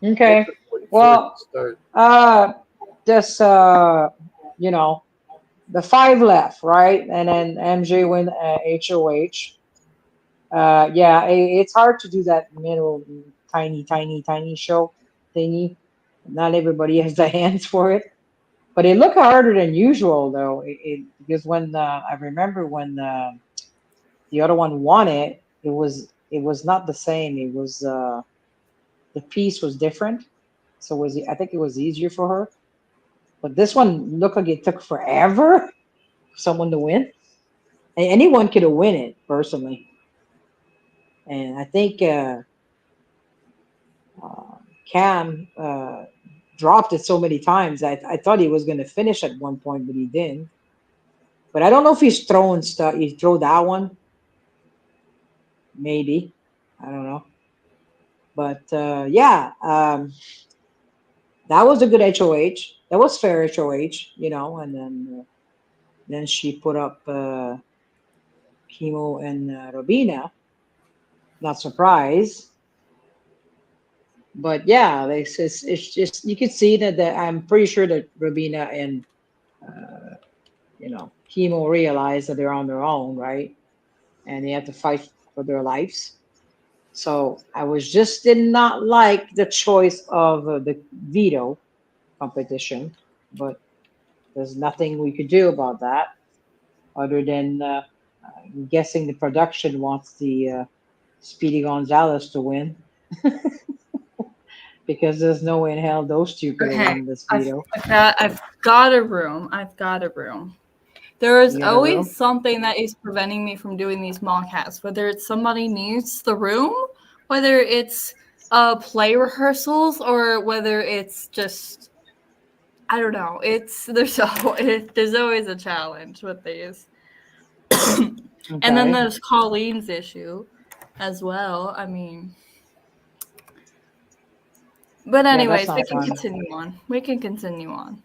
Okay. Before you Well, start. uh, just you know, the five left, right? And then MJ win HOH. Yeah, it's hard to do that middle tiny show thingy. Not everybody has the hands for it, but it looked harder than usual though. Because when I remember when the other one won it, it was not the same. It was the piece was different, so I think it was easier for her. But this one looked like it took forever for someone to win. And anyone could have win it personally. And I think uh, Cam dropped it so many times. I thought he was going to finish at one point, but he didn't. But I don't know if he's throwing stuff. He throw that one, maybe. I don't know. But yeah, that was a good HOH. That was fair HOH. And then she put up Chemo and Robina. Not surprised. But yeah, it's just you could see that I'm pretty sure that Robina and uh, Chemo realize that they're on their own, right? And they have to fight for their lives. So I was just did not like the choice of the veto competition, but there's nothing we could do about that other than I'm guessing the production wants the Speedy Gonzalez to win because there's no way in hell those two could have Okay, won this veto. I've got a room. I've got a room. There is You got a always room? something that is preventing me from doing these mockcasts, whether it's somebody needs the room, whether it's play rehearsals, or whether it's just I don't know. There's always a challenge with these. And then Okay. there's Colleen's issue as well. I mean, but Yeah, that's anyways, we not can fun. continue on. We can continue on.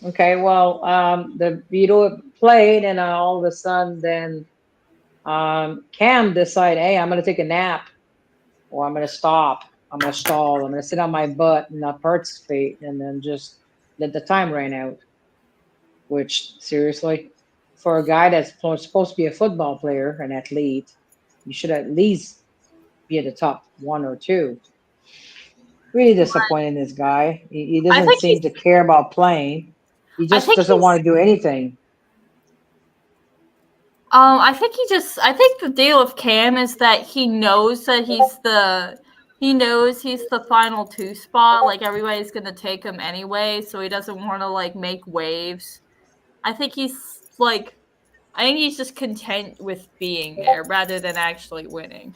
Okay, well, the veto played, and all of a sudden, then Cam decide, hey, I'm gonna take a nap, or I'm gonna stop, I'm gonna stall, I'm gonna sit on my butt and not participate, and then just let the time run out. Which seriously, for a guy that's supposed to be a football player, an athlete, you should at least be at the top one or two. Really disappointed in this guy. He I doesn't think seem to care about playing. He I just think doesn't want he's to do anything. I think the deal with Cam is that he knows he's the final two spot. Like everybody's gonna take him anyway, so he doesn't want to like make waves. I think I think he's just content with being there rather than actually winning.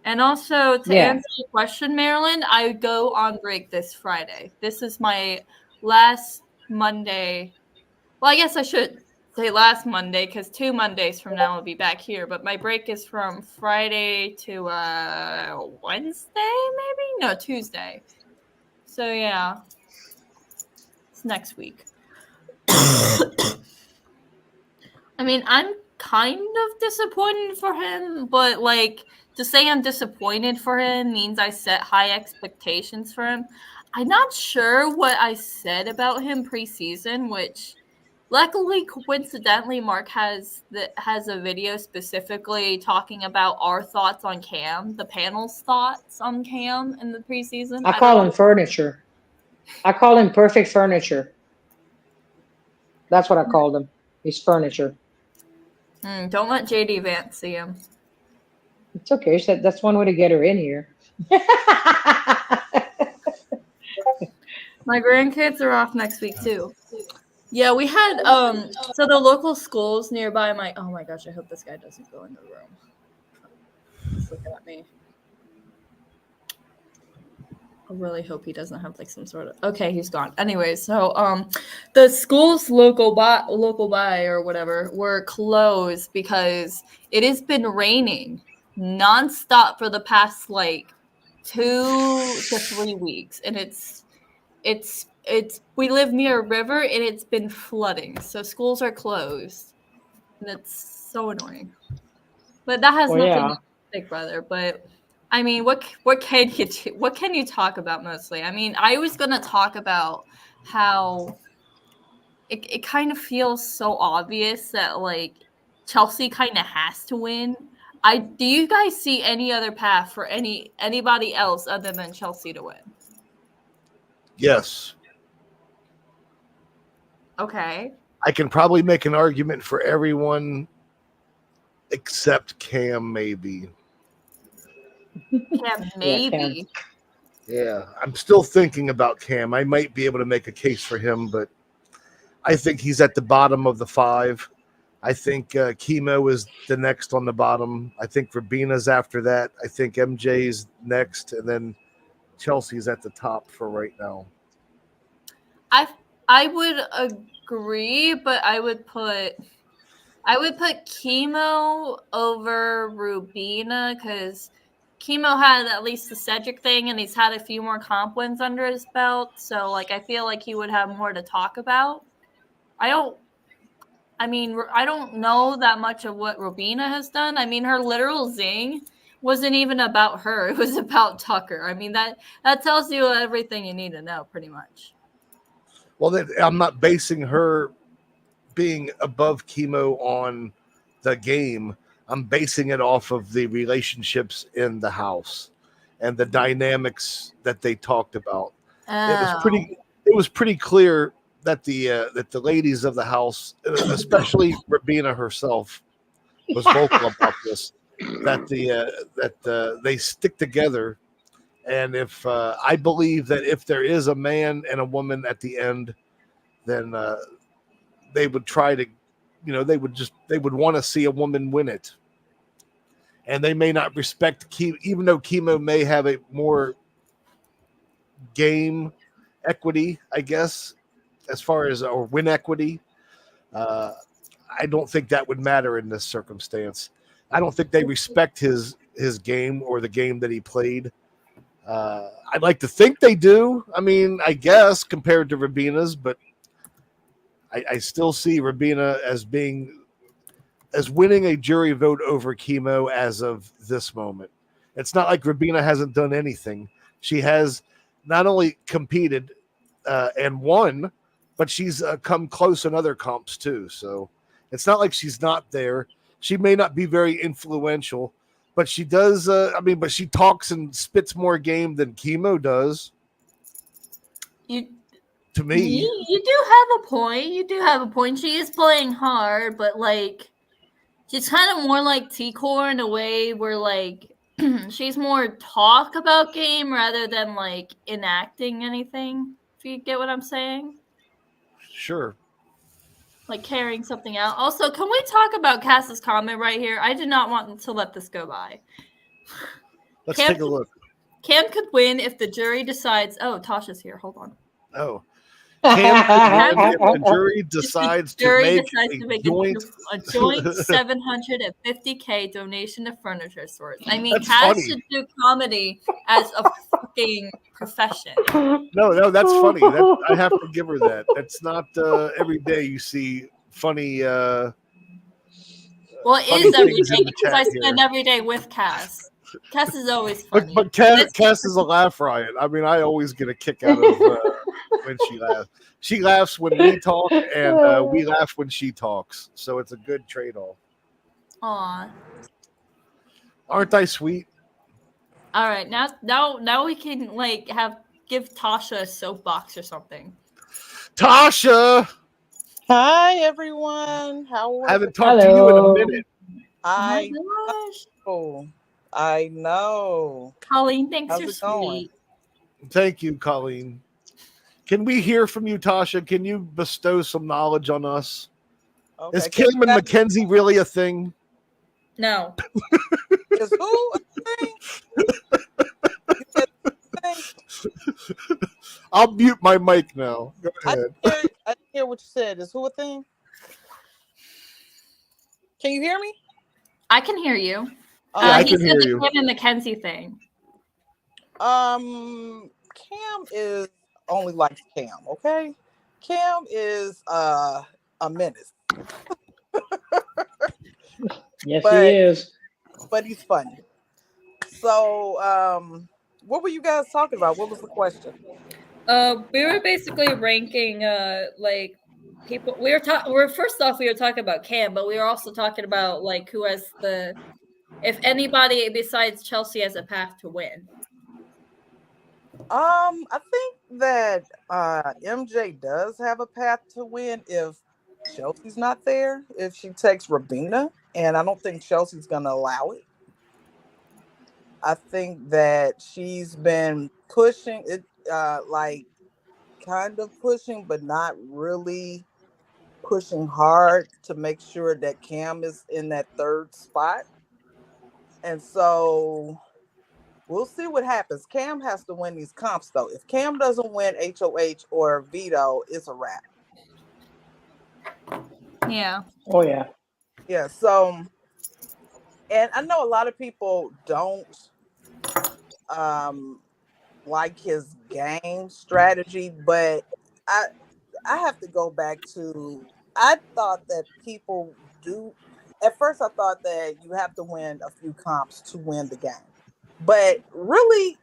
And also to Yeah. answer your question, Marilyn, I go on break this Friday. This is my last Monday. Well, I guess I should say last Monday because 2 Mondays from now I'll be back here. But my break is from Friday to Wednesday, maybe? No, Tuesday. So yeah, it's next week. I mean, I'm kind of disappointed for him, but like to say I'm disappointed for him means I set high expectations for him. I'm not sure what I said about him preseason, which luckily, coincidentally, Mark has a video specifically talking about our thoughts on Cam, the panel's thoughts on Cam in the preseason. I I don't call know. him furniture. I call him perfect furniture. That's what I called him. He's furniture. Don't let JD Vance see him. It's okay. That's one way to get her in here. My grandkids are off next week too. Yeah, we had so the local schools nearby my oh my gosh, I hope this guy doesn't go in the room. He's looking at me. I really hope he doesn't have like some sort of okay, he's gone. Anyway, so the schools local by or whatever were closed because it has been raining nonstop for the past like 2 to 3 weeks, and it's we live near a river and it's been flooding, so schools are closed, and it's so annoying. But that has Well, nothing to do yeah. with Big Brother. But I mean, what can you talk about mostly? I mean, I was gonna talk about how it kind of feels so obvious that like Chelsea kind of has to win. I do you guys see any other path for anybody else other than Chelsea to win? Yes. Okay. I can probably make an argument for everyone except Cam, maybe. Yeah, Yeah, Cam. maybe. Yeah, I'm still thinking about Cam. I might be able to make a case for him, but I think he's at the bottom of the five. I think Chemo is the next on the bottom. I think Rabina's after that. I think MJ's next, and then Chelsea's at the top for right now. I I would agree, but I would put Chemo over Rubina because Chemo had at least the Cedric thing, and he's had a few more comp wins under his belt. So, like, I feel like he would have more to talk about. I don't. I mean, I don't know that much of what Rubina has done. I mean, her literal zing wasn't even about her; it was about Tucker. I mean that tells you everything you need to know, pretty much. Well, I'm not basing her being above Chemo on the game. I'm basing it off of the relationships in the house and the dynamics that they talked about. It was Oh, pretty. It was pretty clear that the ladies of the house, especially Rabina herself, was vocal about this. That they stick together, and if I believe that if there is a man and a woman at the end, then they would try to, they would want to see a woman win it, and they may not respect Chemo, even though Chemo may have a more game equity, I guess, as far as or win equity. Uh, I don't think that would matter in this circumstance. I don't think they respect his game or the game that he played. I'd like to think they do. I mean, I guess compared to Rabina's, but I still see Rabina as winning a jury vote over Chemo as of this moment. It's not like Rabina hasn't done anything. She has not only competed and won, but she's come close in other comps too. So it's not like she's not there. She may not be very influential, but she does. But she talks and spits more game than Chemo does. you To me, you do have a point. You do have a point. She is playing hard, but like she's kind of more like T-Core in a way where like she's more talk about game rather than like enacting anything. If you get what I'm saying, sure. like carrying something out. Also, can we talk about Cass's comment right here? I did not want to let this go by. Let's Cam take a look. Cam could win if the jury decides. Oh, Tasha's here. Hold on. Oh, Cam could Cam win could if win the jury if the decides to jury make decides a to make joint. a joint 750K donation to furniture stores. I mean, That's Cass funny. should do comedy as a fucking profession. No, that's funny. That I have to give her that. That's not every day you see funny Well, it funny is every things day in the because chat I here. spend every day with Cass. Cass is always But funny. Cass is a laugh riot. I mean, I always get a kick out of when she laughs. She laughs when we talk, and we laugh when she talks. So it's a good trade off. Aw. Aren't I sweet? All right, now we can like give Tasha a soapbox or something. Tasha, Hi everyone. How I are haven't talked to you in a Hello. minute. Oh my I gosh, know. I know. Colleen thinks How's you're it going? sweet. Thank you, Colleen. Can we hear from you, Tasha? Can you bestow some knowledge on us? Is Okay. Kim and Mackenzie really a thing? No. Is who a thing? You said thing? I'll mute my mic now. Go I ahead. I didn't hear what you said. Is who a thing? Can you hear me? I can hear you. Yeah, I He can said hear the you. Kim and Mackenzie thing. Cam is only likes Cam, okay? Cam is a menace, Yes, he but is. he's funny. So, what were you guys talking about? What was the question? We were basically ranking like people. We're first off we were talking about Cam, but we were also talking about like who has the if anybody besides Chelsea has a path to win. I think that MJ does have a path to win if Chelsea's not there. If she takes Rabina, and I don't think Chelsea's gonna allow it. I think that she's been pushing it, like kind of pushing, but not really pushing hard to make sure that Cam is in that third spot. And so we'll see what happens. Cam has to win these comps though. If Cam doesn't win HOH or veto, it's a wrap. Yeah. Oh yeah. Yeah. So, and I know a lot of people don't um like his game strategy, but I I have to go back to I thought that people do at first I thought that you have to win a few comps to win the game. But really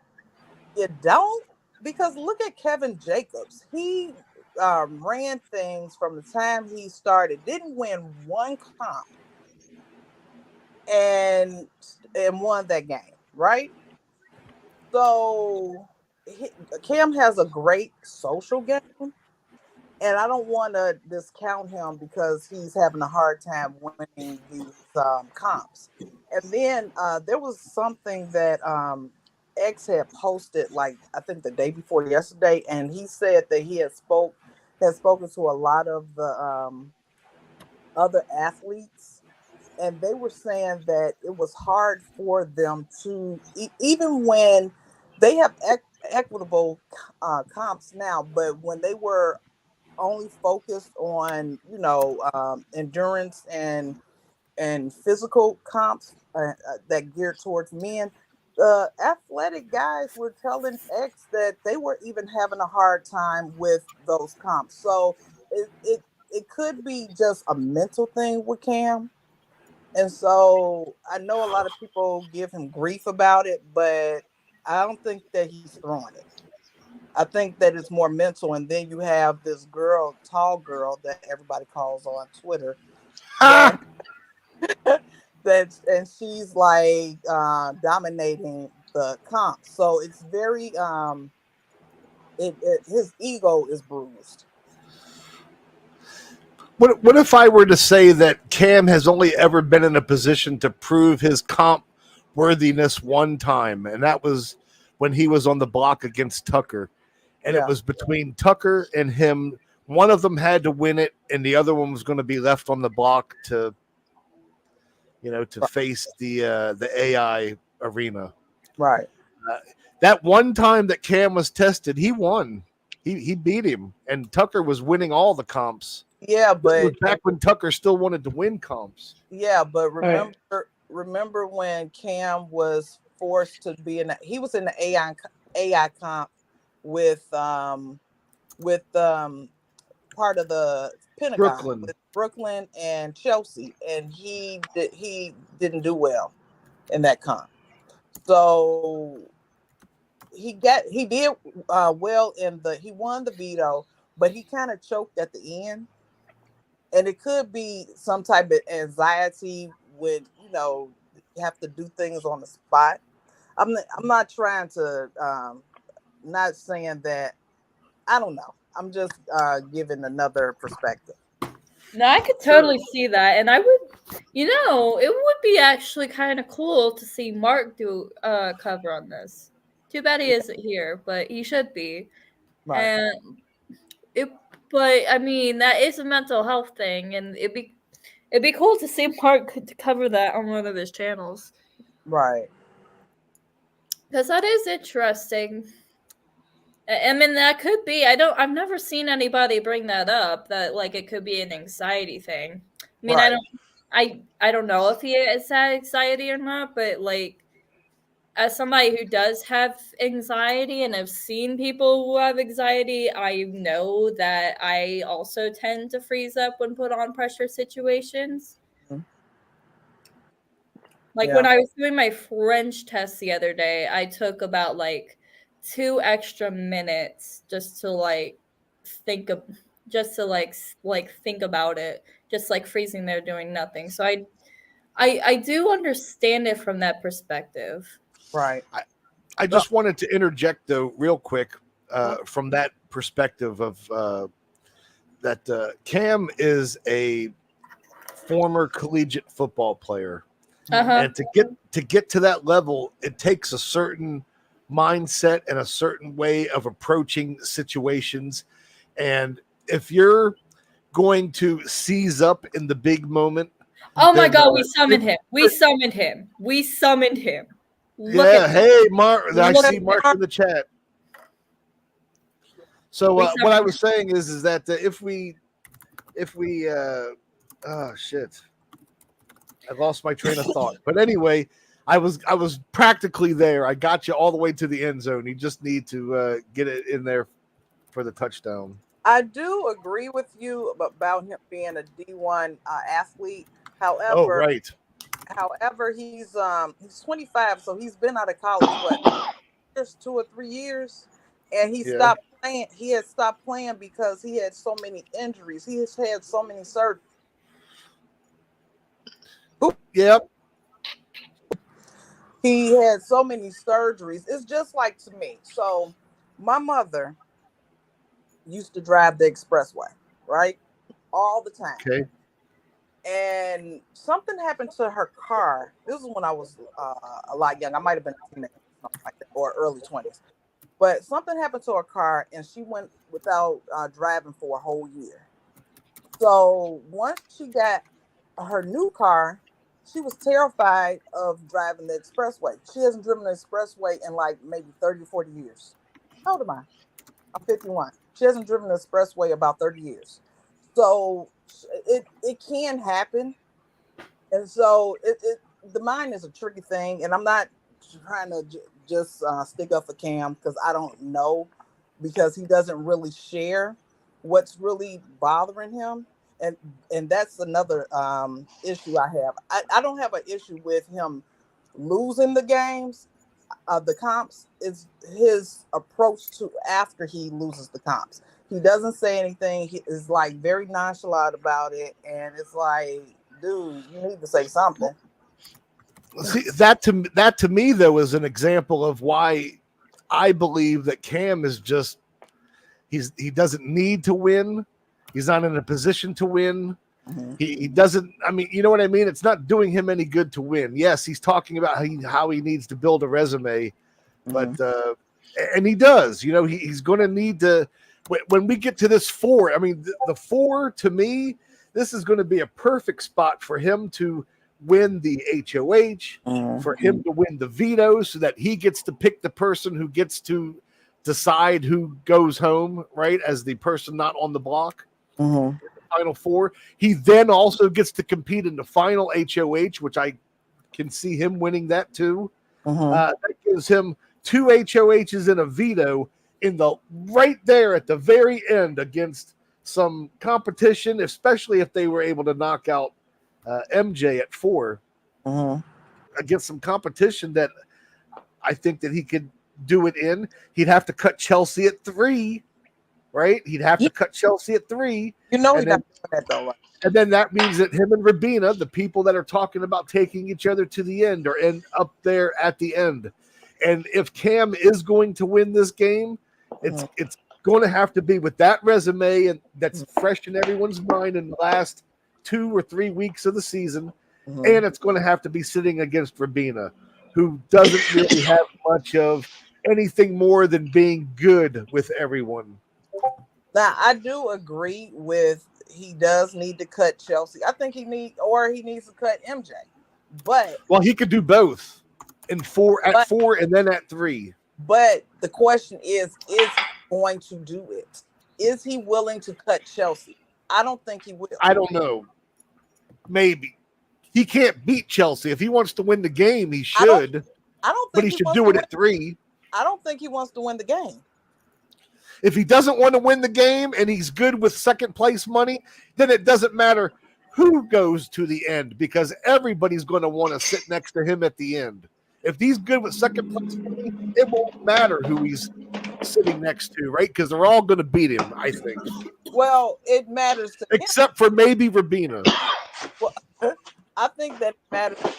you don't because look at Kevin Jacobs. He ran things from the time he started, didn't win one comp and and won that game, right? So he, Cam has a great social game, and I don't want to discount him because he's having a hard time winning these comps. And then there was something that X had posted, like I think the day before yesterday, and he said that he had spoken to a lot of the other athletes, and they were saying that it was hard for them to even when they have equitable comps now, but when they were only focused on endurance and physical comps that geared towards men, the athletic guys were telling X that they were even having a hard time with those comps. So it could be just a mental thing with Cam. And so I know a lot of people give him grief about it, but I don't think that he's throwing it. I think that it's more mental. And then you have this girl, tall girl that everybody calls on Twitter that Ah! and she's like dominating the comp. So it's very his ego is bruised. What if I were to say that Cam has only ever been in a position to prove his comp worthiness one time, and that was when he was on the block against Tucker, and it Yeah. was between Tucker and him. One of them had to win it, and the other one was going to be left on the block to, to face the AI arena. Right. Uh, that one time that Cam was tested, he won. He beat him, and Tucker was winning all the comps. Yeah, This was but back when Tucker still wanted to win comps. yeah, but All right. remember when Cam was forced to be he was in the AI comp with part of the Pentagon Brooklyn. with Brooklyn and Chelsea, and he didn't do well in that comp. So he did well in the he won the veto, but he kind of choked at the end, and it could be some type of anxiety when you have to do things on the spot. I'm not trying to not saying that I don't know. I'm just giving another perspective. No, I could totally see that, and I would, it would be actually kind of cool to see Mark do a cover on this. Too bad he isn't here, but he should be. Right. And it, but I mean, that is a mental health thing, and it'd be cool to see Mark to cover that on one of his channels Right. because that is interesting. I mean, that could be. I've never seen anybody bring that up. That like it could be an anxiety thing. I mean, Right. I don't know if he has had anxiety or not, but like as somebody who does have anxiety and have seen people who have anxiety, I know that I also tend to freeze up when put on pressure situations. Mhm. Like Yeah. when I was doing my French test the other day, I took about like 2 extra minutes just to like think of just to like think about it, just like freezing there doing nothing. So I do understand it from that perspective. Right. I No. just wanted to interject though, real quick, from that perspective of that Cam is a former collegiate football player, Uh-huh. and to get to that level, it takes a certain mindset and a certain way of approaching situations. And if you're going to seize up in the big moment, Oh my then god, we summoned him. We summoned him. We summoned him. Look yeah, at hey, Mark, I Look, see Mark in the chat. So we what I summoned was saying is that if we oh shit, I lost my train of thought. But anyway, I was practically there. I got you all the way to the end zone. You just need to get it in there for the touchdown. I do agree with you about him being a D1 athlete. Oh, However, right. he's 25, so he's been out of college what, just 2 or 3 years, and he Yeah. stopped playing. He had stopped playing because he had so many injuries. He has had so many surgeries. Yep. He had so many surgeries. It's just like to me. So my mother used to drive the expressway, right? All the time. Okay. And something happened to her car. This is when I was a lot young. I might have been a teenager, something like that, or early 20s. But something happened to her car, and she went without driving for a whole year. So once she got her new car, she was terrified of driving the expressway. She hasn't driven the expressway in like maybe 30 or 40 years. How old am I? I'm 51. She hasn't driven the expressway about 30 years. So it can happen. And so the mind is a tricky thing. And I'm not trying to just stick up for Cam because I don't know, because he doesn't really share what's really bothering him. And that's another issue I have. I don't have an issue with him losing the games. The comps is his approach to after he loses the comps. He doesn't say anything. He is like very nonchalant about it, and it's like, dude, you need to say something. See, that to me though is an example of why I believe that Cam is just he doesn't need to win. He's not in a position to win. Mm-hmm. He doesn't. I mean, you know what I mean. It's not doing him any good to win. Yes, he's talking about how he needs to build a resume, but and he does. You know, he's going to need to. When we get to this 4, I mean, the 4 to me, this is going to be a perfect spot for him to win the HOH, for him to win the veto, so that he gets to pick the person who gets to decide who goes home, right, as the person not on the block. Mm-hmm. Final 4. He then also gets to compete in the final HOH, which I can see him winning that too. Mm-hmm. That gives him 2 HOHs and a veto in the right there at the very end against some competition, especially if they were able to knock out MJ at 4, against some competition that I think that he could do it in. He'd have to cut Chelsea at 3. Right, he'd have to cut Chelsea at 3. You know, he got that though, right? And then that means that him and Rabina, the people that are talking about taking each other to the end, are up there at the end. And if Cam is going to win this game, it's going to have to be with that resume and that's fresh in everyone's mind in the last 2 or 3 weeks of the season, and it's going to have to be sitting against Rabina, who doesn't really have much of anything more than being good with everyone. Now, I do agree with he does need to cut Chelsea. I think he needs to cut MJ. But well, he could do both in 4 and then at 3. But the question is he going to do it? Is he willing to cut Chelsea? I don't think he will. I don't know. Maybe. He can't beat Chelsea. If he wants to win the game, he should. I don't think but he should do it at 3. I don't think he wants to win the game. If he doesn't want to win the game and he's good with second place money, then it doesn't matter who goes to the end? Because everybody's going to want to sit next to him at the end. If he's good with second place money, it won't matter who he's sitting next to, right? Because they're all going to beat him, I think. Well, it matters to him. Except for maybe Rabina. Well, I think that it matters. I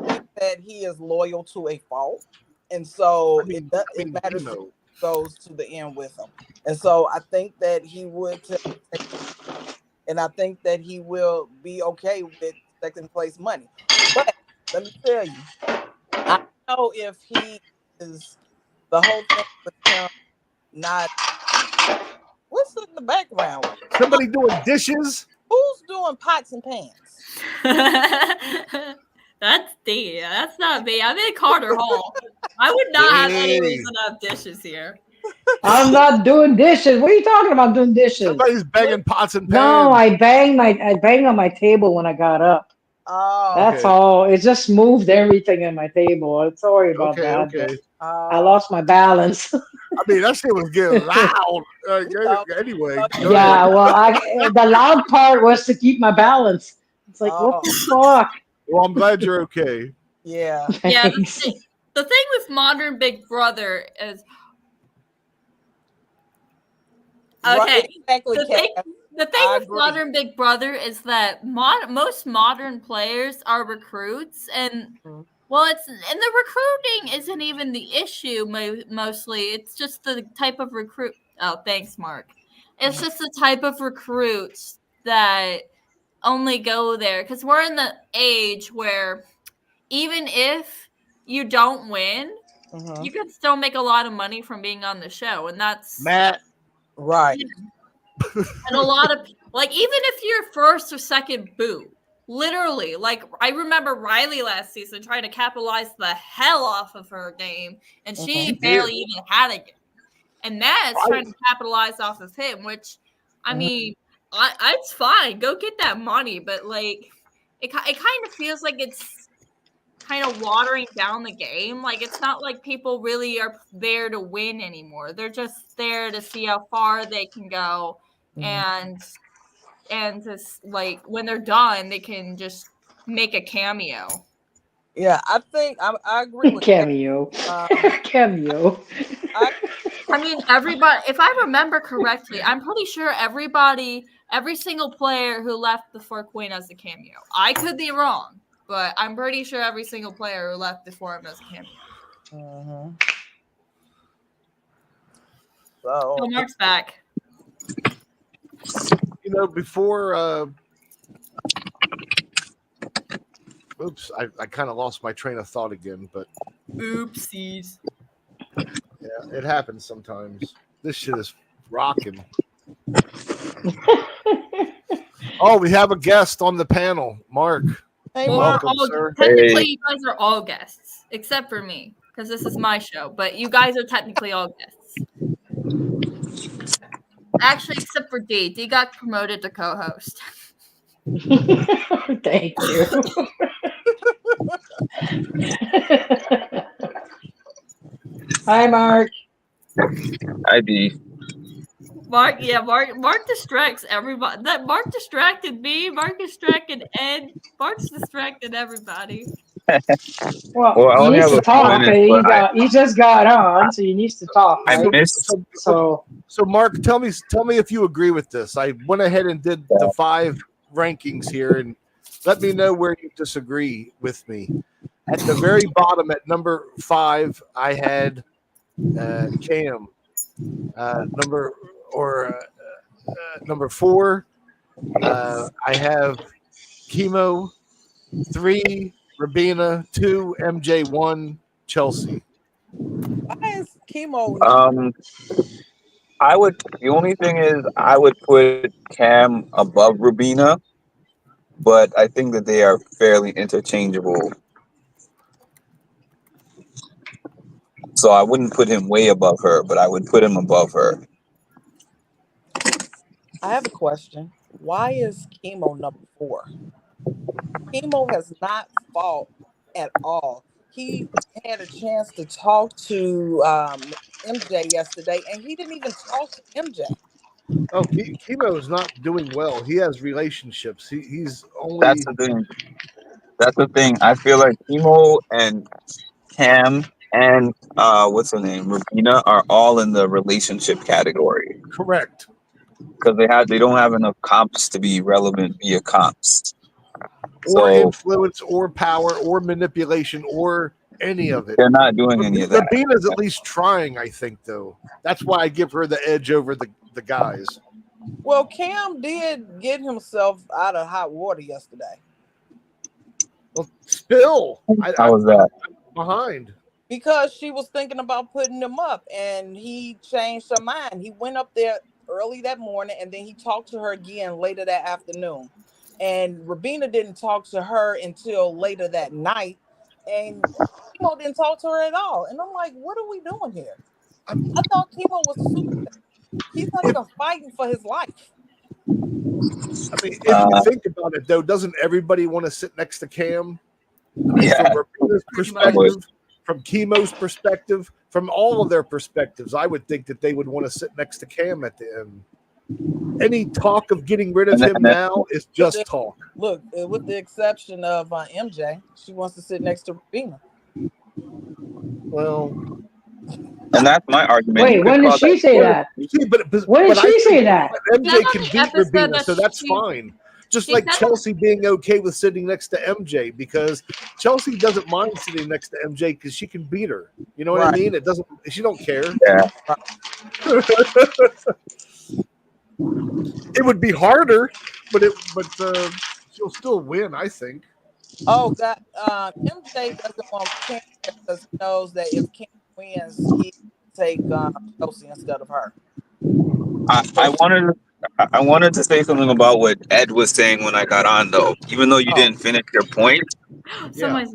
think that he is loyal to a fault, and so it matters if he goes to the end with him. And so I think that he would, and I think that he will be okay with second place money. But let me tell you, I don't know if he is the whole thing with him not. What's in the background? Somebody doing dishes? Who's doing pots and pans? That's D. That's not me. I'm in Carter Hall. I would not have any reason to have dishes here. I'm not doing dishes. What are you talking about doing dishes? Somebody's banging pots and pans. No, I banged on my table when I got up. Oh, that's all. It just moved everything in my table. I'm sorry about that. Okay. I lost my balance. I mean, that shit was getting loud. Anyway. Yeah, well, the loud part was to keep my balance. It's like, what the fuck? Well, I'm glad you're okay. Yeah. Yeah. The thing with modern Big Brother is okay. Exactly. The thing with modern Big Brother is that most modern players are recruits, and the recruiting isn't even the issue. Mostly, it's just the type of recruit. Oh, thanks, Mark. It's just the type of recruits that only go there because we're in the age where even if you don't win, you can still make a lot of money from being on the show, and that's Matt. Right. And a lot of even if you're first or second boot, literally, I remember Riley last season trying to capitalize the hell off of her game, and she barely even had a game. And Matt's trying to capitalize off of him, which I mean, it's fine. Go get that money, but it kind of feels like it's kind of watering down the game. It's not like people really are there to win anymore. They're just there to see how far they can go, and just when they're done, they can just make a cameo. Yeah, I think I agree with cameo. Cameo. I mean, everybody. If I remember correctly, I'm pretty sure every single player who left before Quinn has a cameo. I could be wrong, but I'm pretty sure every single player who left before him has a cameo. So Mark's back. Before oops, I kind of lost my train of thought again, but oopsies. Yeah, it happens sometimes. This shit is rocking. Oh, we have a guest on the panel, Mark. Hey, welcome, sir. Technically, you guys are all guests, except for me, because this is my show. But you guys are technically all guests. Actually, except for D. D got promoted to co-host. Thank you. Hi, Mark. Hi, D. Mark distracts everybody. That Mark distracted me. Mark distracted Ed. Mark's distracted everybody. Well, he needs to talk. He just got on, so he needs to talk. Right? I missed. So Mark, tell me if you agree with this. I went ahead and did the 5 rankings here, and let me know where you disagree with me. At the very bottom, at number 5, I had Cam. Number 4, I have Chemo. 3, Rabina. 2, MJ. 1, Chelsea. Why is Chemo? The only thing is, I would put Cam above Rabina, but I think that they are fairly interchangeable. So I wouldn't put him way above her, but I would put him above her. I have a question. Why is Chemo number 4? Chemo has not fought at all. He had a chance to talk to MJ yesterday, and he didn't even talk to MJ. Oh, Chemo is not doing well. He has relationships. He's That's only the thing. That's the thing. I feel like Emo and Cam and what's her name, Rubina, are all in the relationship category correct. because they don't have enough comps to be relevant via comps. Or So influence, or power, or manipulation, or any of it. they're not doing any of that. Rabina's at least trying, I think, though. That's why I give her the edge over the guys. Well, Cam did get himself out of hot water yesterday Well, still, How was that? I'm behind. because she was thinking about putting him up, and he changed her mind. He went up there early that morning, and then he talked to her again later that afternoon. And Rabina didn't talk to her until later that night, and Kimo didn't talk to her at all. And I'm like, what are we doing here? I thought Kimo was a super. He's not If even fighting for his life. I mean, if you Uh, think about it, though, doesn't everybody want to sit next to Cam? I mean, yeah, from Rabina's Pretty much. would. perspective, from Chemo's perspective, from all of their perspectives, I would think that they would want to sit next to Cam at the end. Any talk of getting rid of And then, him and then now is With just the, talk. look, with the exception of MJ, she wants to sit next to Rabina. Well, and that's my argument. You Wait, could when did call that she say sport. that? see, When did but I she think say that? She said MJ on can the beat episode Rabina, that so that's she fine. Just she like said Chelsea being okay with sitting next to MJ, because Chelsea doesn't mind sitting next to MJ because she can beat her. You know what I Right. mean? It doesn't. She don't care. Yeah, It would be harder, but she'll still win. I think. Oh God, MJ doesn't want Cam because he knows that if Cam wins, he take Chelsea instead of her. I, I Well, wanted I wanted to say something about what Ed was saying when I got on, though. Even though you Oh, didn't finish your point, yeah. someone's.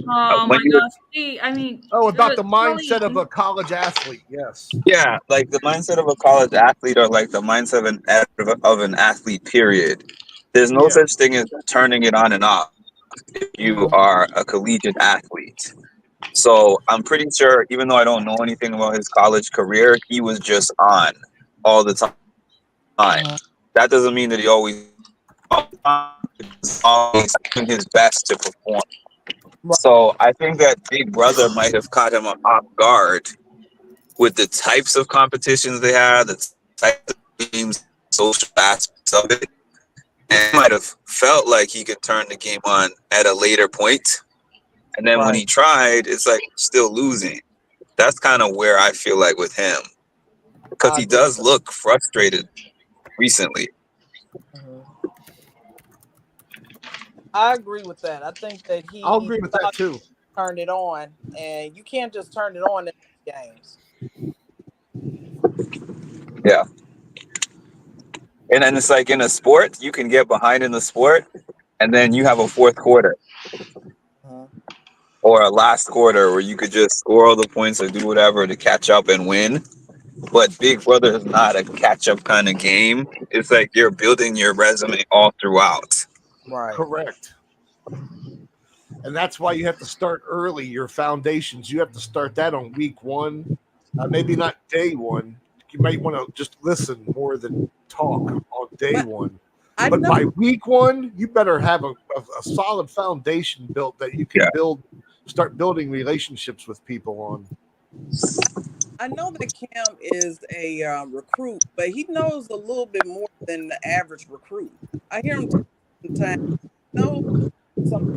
Oh when my you gosh! See, I mean, Oh, about the Charlie. mindset of a college athlete. Yes. yeah, like the mindset of a college athlete, or like the mindset of an athlete. Period. There's no Yeah. such thing as turning it on and off if you mhm, are a collegiate athlete. So I'm pretty sure, even though I don't know anything about his college career, he was just on all the time. mhm. That doesn't mean that he always always doing his best to perform. Right. So I think that Big Brother might have caught him off guard with the types of competitions they had, the types of games, social aspects of it, and he might have felt like he could turn the game on at a later point. And then when Right. he tried, it's like still losing. That's kind of where I feel like with him, because I he agree with does that. look frustrated recently. Mhm. I agree with that. I think that I'll he agree with that thought too. he turned it on, and you can't just turn it on in these games. Yeah. And then it's like in a sport, you can get behind in the sport, and then you have a fourth quarter Mhm. or a last quarter where you could just score all the points or do whatever to catch up and win. But Big Brother is not a catch up kind of game. It's like you're building your resume all throughout. Right. Correct. And that's why you have to start early. Your foundations. You have to start that on week one. Maybe not day one. You might want to just listen more than talk on day But one. I But know, by week one, you better have a solid foundation built that you can Yeah. start building relationships with people on. I know that Cam is a recruit, but he knows a little bit more than the average recruit. I hear him talk sometimes. Know some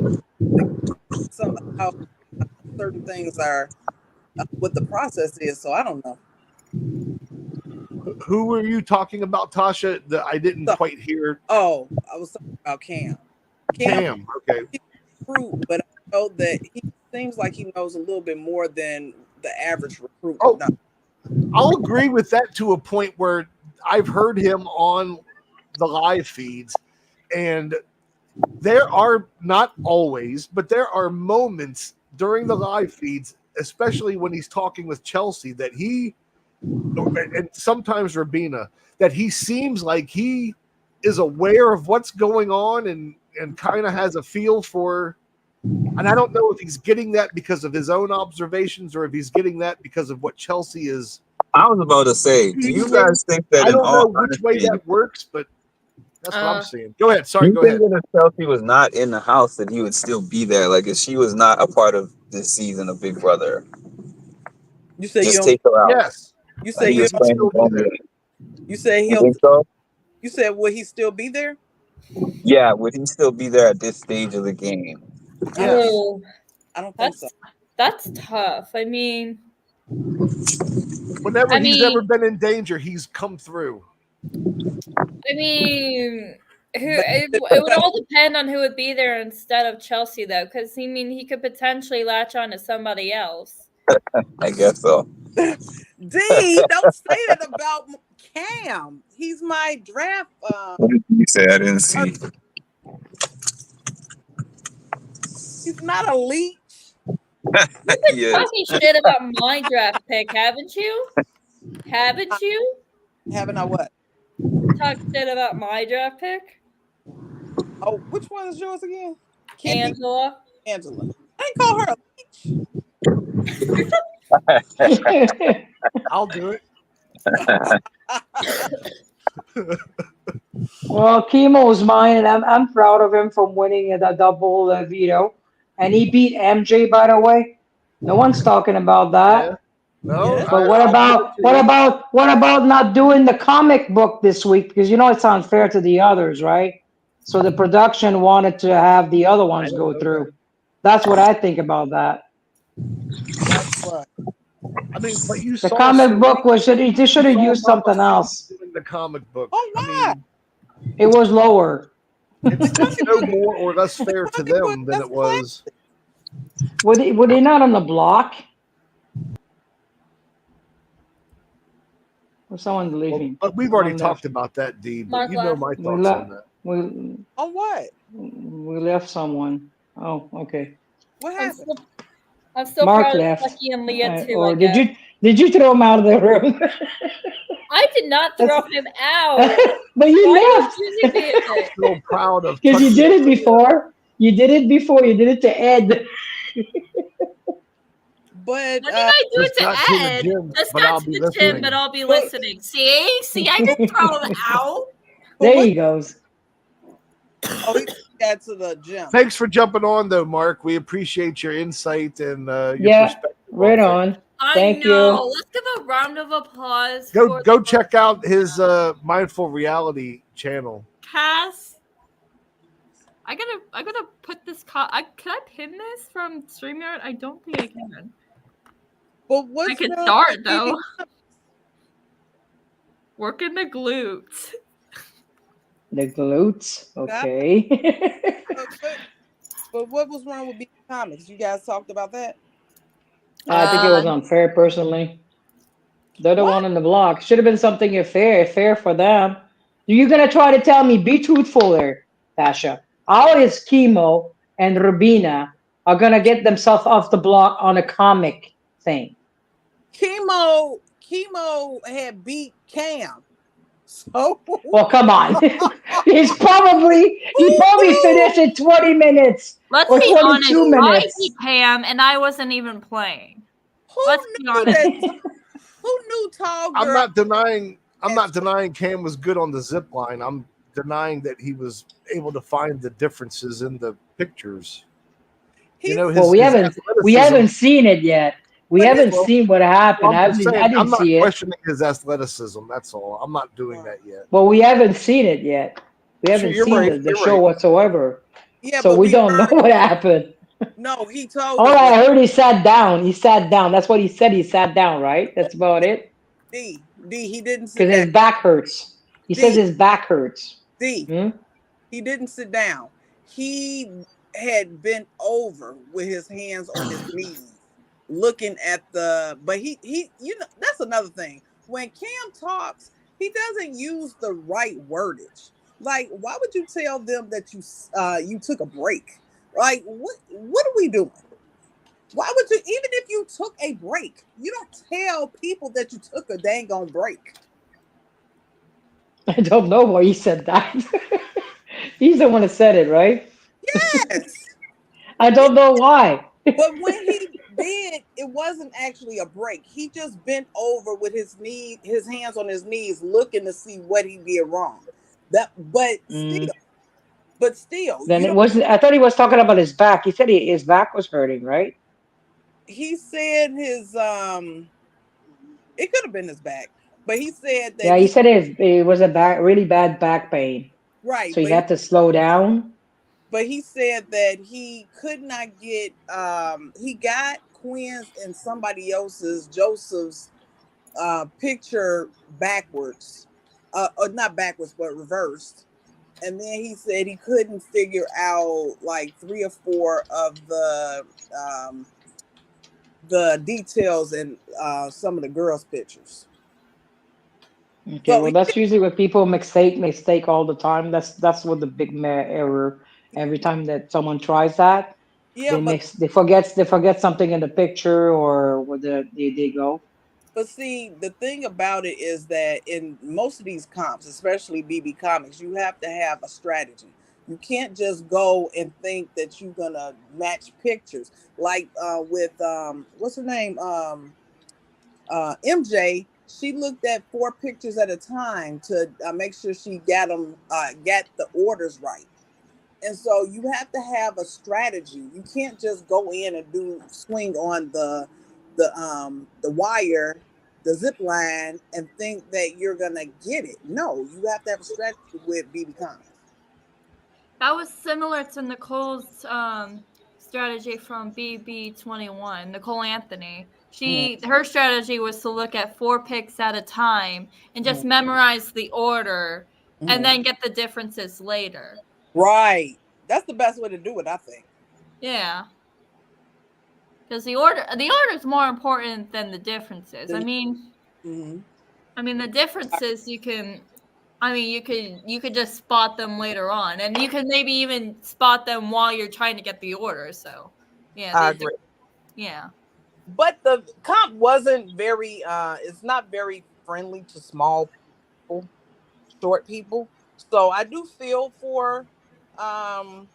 some how certain things are, what the process is. So I don't know. Who were you talking about, Tasha? That I didn't So, quite hear. oh, I was talking about Cam. Cam Cam. Okay. is a recruit, but I know that he seems like he knows a little bit more than the average recruit would Oh, know. I'll agree with that to a point where I've heard him on the live feeds, and there are not always, but there are moments during the live feeds, especially when he's talking with Chelsea, that and sometimes Rabina, that he seems like he is aware of what's going on and kind of has a feel for. And I don't know if he's getting that because of his own observations or if he's getting that because of what Chelsea is I was about to say, do you guys think that I in don't know all which way honesty, that works, but that's what I'm Uh, seeing. Go ahead. do Sorry, you go think ahead. that if Chelsea was not in the house that he would still be there? Like if she was not a part of this season of Big Brother, You say you just don't. take her out. Yes, You I say And he you think was he'd don't. playing his still be own there. game. You say You he'll. think so? You said will he still be there? Yeah, would he still be there at this stage of the game? Yes. oh, I don't think so. that's tough. I mean, Whenever I he's ever mean, been in danger, he's come through. I mean, But it would all depend on who would be there instead of Chelsea, though, because I mean, he could potentially latch on to somebody else. I guess so. D, don't say that about Cam. He's my draft. What did you say? I didn't see. He's not a leech. He is. Talking shit about my draft pick, haven't you? Haven't you? Haven't I what? Talk shit about my draft pick, Oh, which one is yours again? Can't be Angela. Angela. I ain't call her a leech. I'll do it. Well, Chemo's mine, and I'm proud of him from winning the double veto, and he beat MJ, by the way. No one's talking about Yeah. that. No, Yeah. But I'll give it to you. what about not doing the comic book this week? Because you know it's unfair to the others, right? So the production wanted to have the other I ones didn't go know that. through. That's what I think about that. Like what? I mean, but you The saw comic book Serena. they should You have saw used Mama something C else. doing the comic book. Oh, I why? mean, It was lower. The it's comic no book. more or less The fair to comic book. them than That's it was. Were they not on the block? Or someone Well, leaving? but we've already Someone talked left. about that, D. But Mark you know left. my We thoughts on left. that. On what? We left someone. Oh, okay. What I'm happened? still, I'm still Mark proud of left. Lucky and Leah too. I Or guess did you throw him out of the room? I did not throw That's- him out. but you Why are you left accusing me of it? So proud of because you Tucky did and it Leah. before. You did it before. You did it to Ed. But When did I do Just it got to to the Ed? gym, Just but got I'll to be the gym, listening. but I'll be but listening. See, I didn't throw him out. but There what? he goes. Oh, he got to the gym. Thanks for jumping on, though, Mark. We appreciate your insight and your Yeah, perspective on right things. on. I Thank know. you. Let's give a round of applause Go for go the check out his mindful reality channel. Cass. I gotta put this. Can I pin this from StreamYard? I don't think I can. But I what's can wrong start with though. eating? Working the glutes. The glutes. Okay. But what? But what was wrong with being comics? You guys talked about that. I think it was Uh, unfair, personally. They're the What? one on the block. Should have been something fair for them. You're gonna try to tell me, be truthful there, Tasha. How is Chemo and Rubina are gonna get themselves off the block on a comic thing? Chemo had beat Cam. So Well, come on. He who probably knew? finished in 20 minutes let's or be honest. 22 I beat minutes. Pam, and I wasn't even playing. Who Let's be knew honest. that? Who knew tall I'm girl? not denying. I'm not denying Cam was good on the zip line. I'm denying that he was able to find the differences in the pictures. You He's know, Well, his we athleticism. haven't seen it yet. We but his haven't Well, seen what happened. I'm just I saying. didn't I'm not see it. questioning his athleticism. That's all. I'm not doing that yet. Well, we haven't seen it yet. We Sure, haven't you're seen right. the You're show right. whatsoever. yeah, So but we we don't know heard what happened. no, he told All us I what heard, he sat down. He sat down. That's what he said. He sat down, right? That's about it. D he didn't sit Because down. his back hurts. He says D his back hurts. D Hmm? he didn't sit down. He had bent over with his hands on his knees, looking at the. But he you know that's another thing. When Cam talks, he doesn't use the right wordage. Like, why would you tell them that you took a break? Like, what are we doing? Why would you, even if you took a break, you don't tell people that you took a dang on break. I don't know why he said that. He's the one that said it, right? Yes. I Yeah. don't know why. But when he did, it wasn't actually a break. He just bent over with his hands on his knees, looking to see what he did wrong. That, Mm. but still, Then you it don't. wasn't. I thought he was talking about his back. He said his back was hurting, right? He said it could have been his back, but he said that Yeah, he he said it was a back, really bad back pain, right, so he had to slow down. but he said that he could not get he got Quinn's and somebody else's Joseph's picture backwards, or not backwards, but reversed. And then he said he couldn't figure out like three or four of um, the details in some of the girls' pictures. Okay, So well, that's usually what people mistake all the time. That's what the big error. Every time that someone tries that, yeah, they forget something in the picture or where they go. but see, the thing about it is that in most of these comps, especially BB Comics, you have to have a strategy. You can't just go and think that you're gonna match pictures. Like with what's her name? MJ. She looked at four pictures at a time to make sure she got the orders right. And so you have to have a strategy. You can't just go in and do swing on the wire, the zip line, and think that you're gonna get it. No, you have to have a strategy with BB Comics. That was similar to Nicole's strategy from BB21, Nicole Anthony. Her strategy was to look at 4 picks at a time and just Mhm. memorize the order and Mhm. then get the differences later. Right. That's the best way to do it, I think. Yeah. Because the order is more important than the differences. Then mhm. The differences you could just spot them later on, and you could maybe even spot them while you're trying to get the order. So, yeah, I agree. yeah. But the comp wasn't very it's not very friendly to small people, short people. So I do feel for um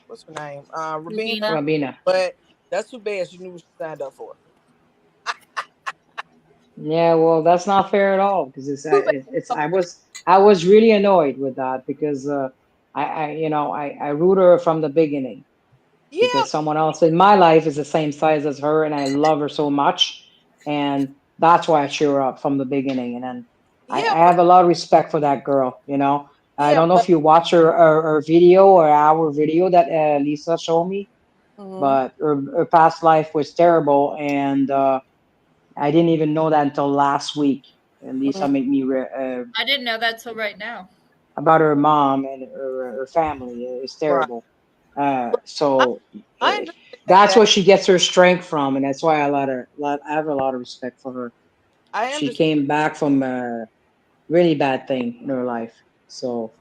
what's her name? Rabina. Rubina. Rabina. But that's too bad she knew what she signed up for. Yeah, well, that's not fair at all because Too bad. it's I was really annoyed with that because I root her from the beginning Yeah. because someone else in my life is the same size as her and I love her so much, and that's why I cheer her up from the beginning. And then I Yeah, have a lot of respect for that girl. I don't know but if you watch her video or our video that Lisa showed me, mhm. but her past life was terrible, and I didn't even know that until last week. And Mhm. Lisa made me I didn't know that till right now. about her mom and her family. It's Right. terrible. I, So I uh, understand that's that. where she gets her strength from, and that's why I have a lot of respect for her. I She understand came back from a really bad thing in her life. So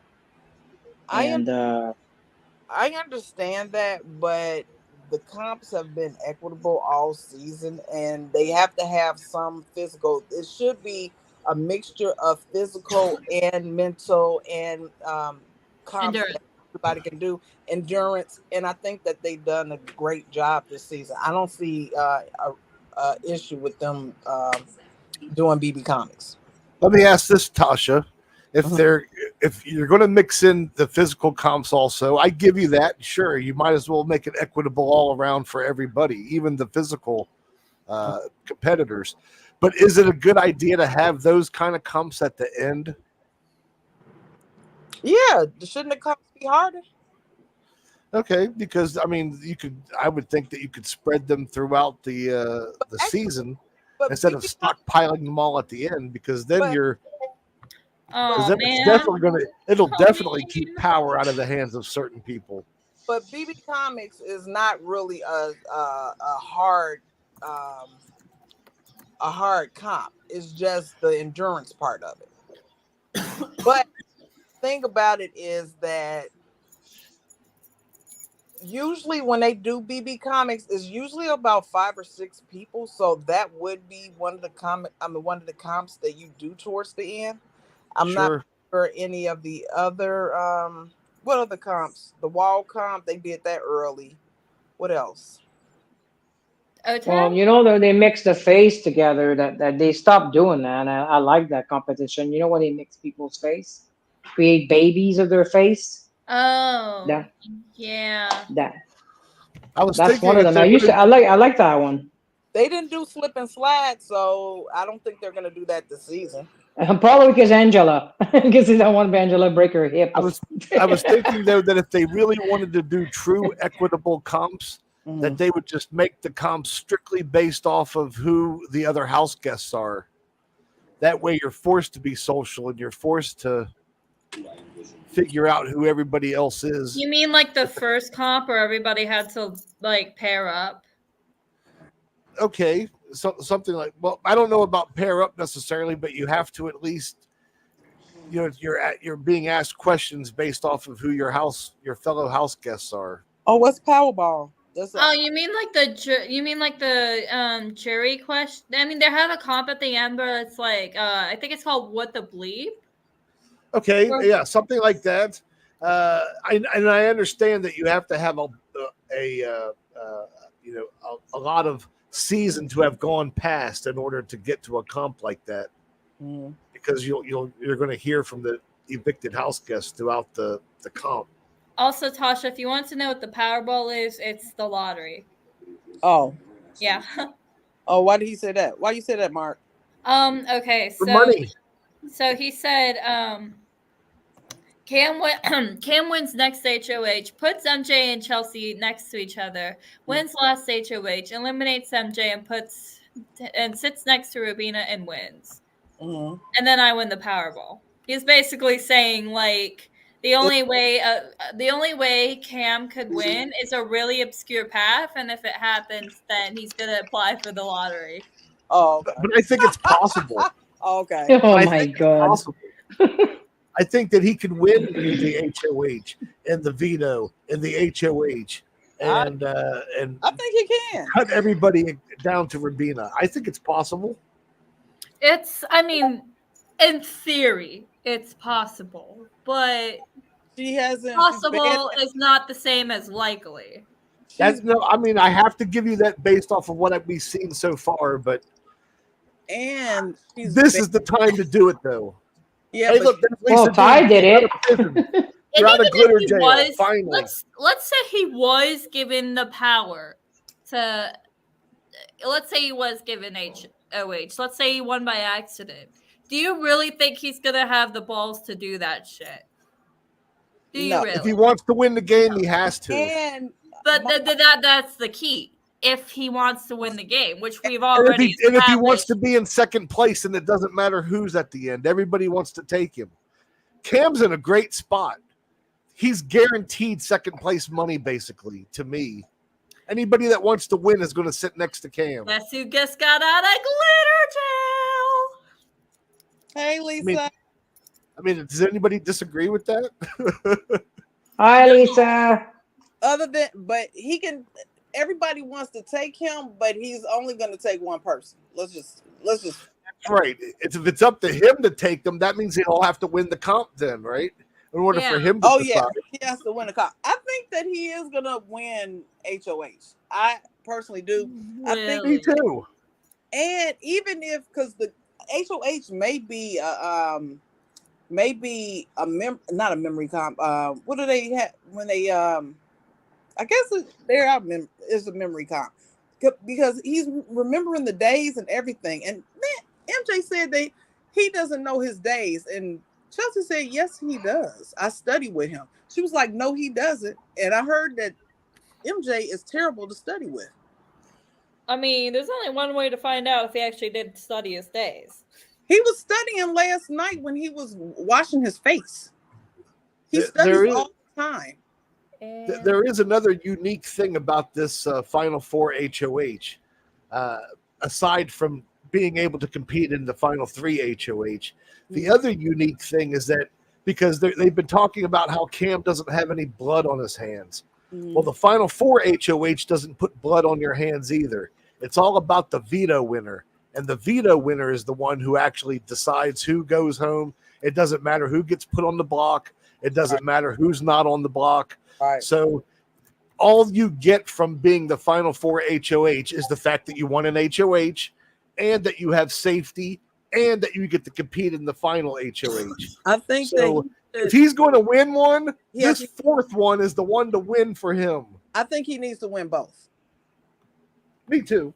I and I understand that, but the comps have been equitable all season, and they have to have some physical. It should be a mixture of physical and mental, and comps Endurance. that everybody can do, endurance. And I think that they've done a great job this season. I don't see a issue with them doing BB Comics. Let me ask this, Tasha. If Mhm. they're if you're going to mix in the physical comps also, I give you that. Sure, you might as well make it equitable all around for everybody, even the physical competitors. But is it a good idea to have those kind of comps at the end? Yeah, shouldn't the comps be harder? Okay, because I mean, I would think that you could spread them throughout the Actually, season but instead of BB stockpiling them all at the end, because then but you're because Oh then man. it'll Oh definitely keep man. power out of the hands of certain people. BB Comics is not really um, a hard comp. It's just the endurance part of it. But thing about it is that usually when they do BB Comics, it's usually about 5 or 6 people. So that would be one of the comps that you do towards the end. I'm not Sure. sure any of the other what other comps? The wall comp, they did that early. What else? Well, O-Town? they mix the face together. That they stopped doing that. And I like that competition. You know when they mix people's face, create babies of their face. Oh, That yeah. that I was that's one thinking of if them. they would have, I like that one. They didn't do slip and slide, so I don't think they're gonna do that this season. Probably because Angela, because they don't want Angela to break her hip. I was I was thinking though that if they really wanted to do true equitable comps, that Mhm. they would just make the comps strictly based off of who the other house guests are. That way, you're forced to be social and you're forced to figure out who everybody else is. You mean like the first comp where everybody had to like pair up? Okay, so something like, well, I don't know about pair up necessarily, but you have to at least, you're being asked questions based off of who your fellow house guests are. Oh, what's Powerball? That's Oh, you mean like the jury question? I mean, they have a comp at the end where it's like I think it's called "What the Bleep." Okay, Or- yeah, something like that. I understand that you have to have a lot of season to have gone past in order to get to a comp like that, Mhm. because you're going to hear from the evicted house guests throughout the comp. Also, Tasha, if you want to know what the Powerball is, it's the lottery. Oh, Yeah. oh, why did he say that? Why you say that, Mark? Okay. For money. So he said Cam wins next HOH, puts MJ and Chelsea next to each other, wins last HOH, eliminates MJ and sits next to Rubina and wins. Mhm. And then I win the Powerball. He's basically saying like the only way Cam could win is a really obscure path, and if it happens, then he's gonna apply for the lottery. Oh, okay. But I think it's possible. Okay. Oh I my think it's god. possible. I think that he could win the HOH and the veto and the HOH and I think he can. cut everybody down to Rabina. I think it's possible. I mean, in theory, it's possible, but She hasn't. possible is not the same as likely. That's no. I mean, I have to give you that based off of what we've seen so far. But and she's this is the time to do it, though. yeah, Hey, but look, that's Well, Lisa Ty Dean. did You're out it. of prison. And You're out even of glitter if he jail. was, Finally, let's say he was given the power to, let's say he was given HOH. Let's say he won by accident. Do you really think he's gonna have the balls to do that shit? Do you No. really? if he wants to win the game, he has to. and But that's the key. If he wants to win the game, which we've And already if he wants established. to be in second place, and it doesn't matter who's at the end, everybody wants to take him. Cam's in a great spot. He's guaranteed second place money, basically, to me. Anybody that wants to win is going to sit next to Cam. Guess who just got out of glitter jail? hey, Lisa. I mean, does anybody disagree with that? Hi, Lisa. Other than, but he can. Everybody wants to take him, but he's only going to take one person. Let's just. Right. If it's up to him to take them, that means he'll have to win the comp then, right? In order for him to Oh decide. yeah, he has to win a comp. I think that he is going to win HOH. I personally do. I think, Me too. and even if because the HOH may be not a memory comp. What do they have when they I guess it's a memory comp because he's remembering the days and everything. And man, MJ said he doesn't know his days, and Chelsea said yes he does. I study with him. She was like no he doesn't, and I heard that MJ is terrible to study with. I mean, there's only one way to find out if he actually did study his days. He was studying last night when he was washing his face. He There studies is- all the time. There is another unique thing about this Final Four HOH. Aside from being able to compete in the Final Three HOH, the other unique thing is that because they've been talking about how Cam doesn't have any blood on his hands. Well, the Final Four HOH doesn't put blood on your hands either. It's all about the veto winner. And the veto winner is the one who actually decides who goes home. It doesn't matter who gets put on the block. It doesn't matter who's not on the block. Right. So all you get from being the Final Four HOH is the fact that you won an HOH and that you have safety and that you get to compete in the final HOH. I think So that if he's going to win one, Yes, this fourth one is the one to win for him. I think he needs to win both. Me too.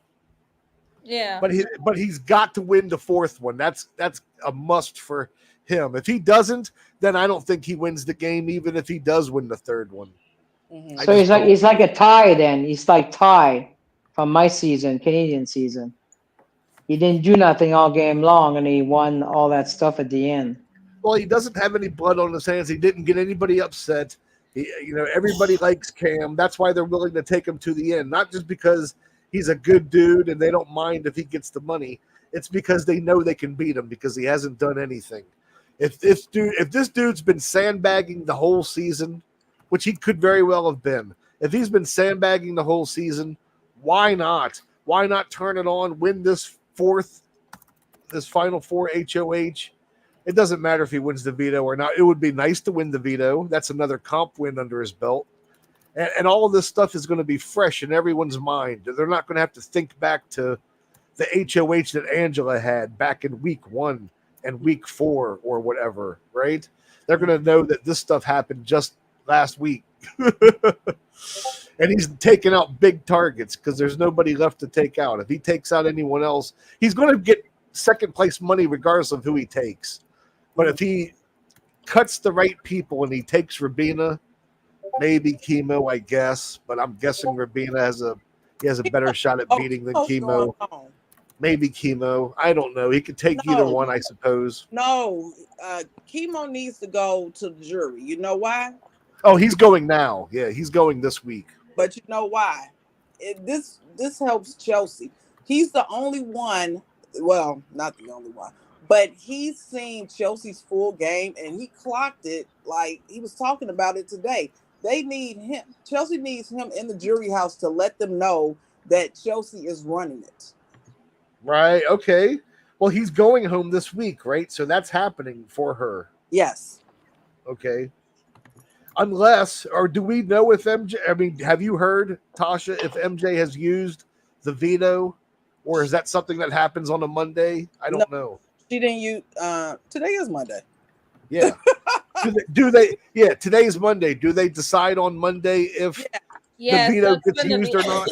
Yeah. But he's got to win the fourth one. That's a must for him. If he doesn't, then I don't think he wins the game, even if he does win the third one. Mhm. I So just don't. he's like a tie then. He's like tie from my season, Canadian season. He didn't do nothing all game long, and he won all that stuff at the end. Well, he doesn't have any blood on his hands. He didn't get anybody upset. Everybody likes Cam. That's why they're willing to take him to the end, not just because he's a good dude and they don't mind if he gets the money. It's because they know they can beat him because he hasn't done anything. If this dude's been sandbagging the whole season, which he could very well have been, if he's been sandbagging the whole season, why not? Why not turn it on, win this Final Four HOH? It doesn't matter if he wins the veto or not. It would be nice to win the veto. That's another comp win under his belt. And all of this stuff is going to be fresh in everyone's mind. They're not going to have to think back to the HOH that Angela had back in week 1 and week 4 or whatever, right? They're going to know that this stuff happened just last week. And he's taking out big targets because there's nobody left to take out. If he takes out anyone else, he's going to get second place money regardless of who he takes. But if he cuts the right people and he takes Rabina, maybe Chemo, I guess. But I'm guessing Rabina has a better shot at beating than Chemo. Maybe Chemo. I don't know. He could take either one, I suppose. No, Chemo needs to go to the jury. You know why? Oh, he's going now. Yeah, he's going this week. But you know why? This helps Chelsea. He's the only one. Well, not the only one, but he's seen Chelsea's full game and he clocked it like he was talking about it today. They need him. Chelsea needs him in the jury house to let them know that Chelsea is running it. Right. Okay. Well, he's going home this week, right? So that's happening for her. Yes. Okay. Unless, or do we know if MJ, I mean, have you heard, Tasha, if MJ has used the veto, or is that something that happens on a Monday? I don't know. She didn't use, today is Monday. Yeah. do they, yeah, today's Monday. Do they decide on Monday if the veto gets used or not?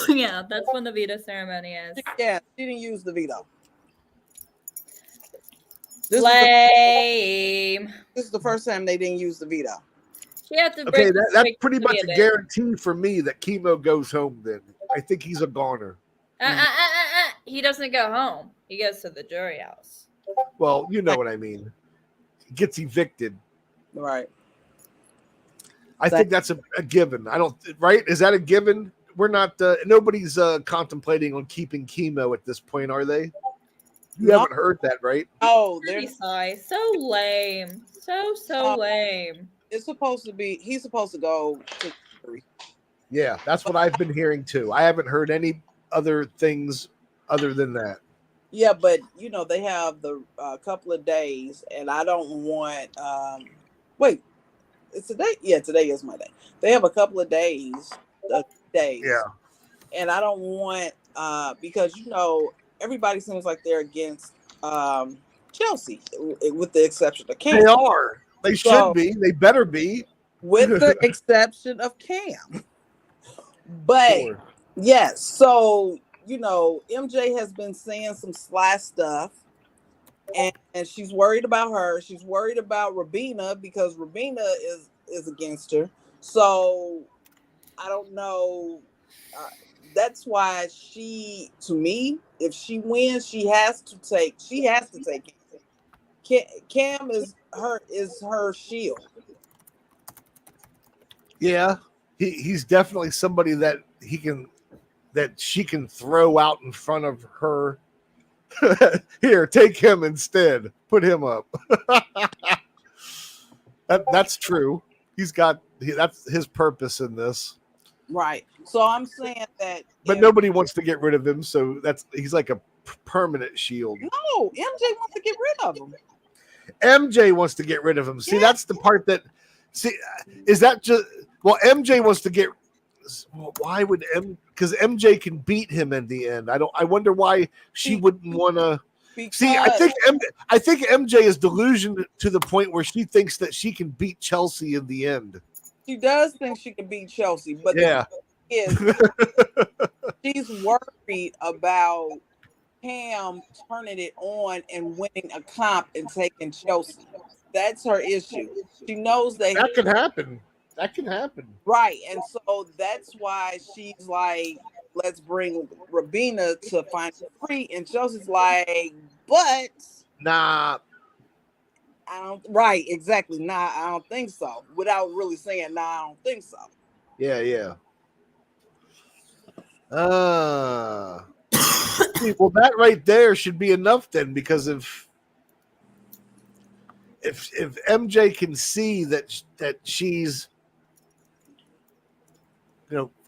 Yeah, that's when the veto ceremony is. Yeah, she didn't use the veto. Lame. This is the first time they didn't use the veto. She had to Okay, break that's pretty much a guarantee for me that Chemo goes home then. I think he's a goner. He doesn't go home. He goes to the jury house. Well, you know what I mean. He gets evicted. Right. I think that's a given. I don't, right? Is that a given? We're not, nobody's contemplating on keeping Chemo at this point, are they? You haven't heard that, right? Oh, so lame. So lame. It's supposed to be, he's supposed to go to the jury. Yeah, that's what I've been hearing too. I haven't heard any other things other than that. Yeah, but they have the couple of days, and I don't want. Wait, it's today. Yeah, today is my day. They have a couple of days. Yeah, and I don't want because everybody seems like they're against Chelsea, with the exception of Cam. they are. They should be. They better be. With the exception of Cam. But Sure. yes, so MJ has been saying some sly stuff, and she's worried about her. She's worried about Rabina because Rabina is against her. So I don't know. That's why to me, if she wins, she has to take Cam is her shield. Yeah, he's definitely somebody that she can throw out in front of her. Here, take him instead. Put him up. That's true. That's his purpose in this. Right. So I'm saying that. But nobody wants to get rid of him, so he's like a permanent shield. No, MJ wants to get rid of him. MJ wants to get rid of him. See, that's the part that. See, is that just Well, MJ wants to get. Why would Because MJ can beat him in the end. I wonder why she wouldn't want to. See, Because I think MJ is delusioned to the point where she thinks that she can beat Chelsea in the end. she does think she can beat Chelsea, but the Yeah. thing is, she's worried about Cam turning it on and winning a comp and taking Chelsea. That's her issue. She knows that That can happen. That can happen. right, and so that's why she's like, "Let's bring Rabina to Final Three," and Chelsea's like, "But Nah. I don't." Right, exactly. Nah, I don't think so. Without really saying, "Nah, I don't think so." Yeah, yeah. Uh well, that right there should be enough then, because if MJ can see that she's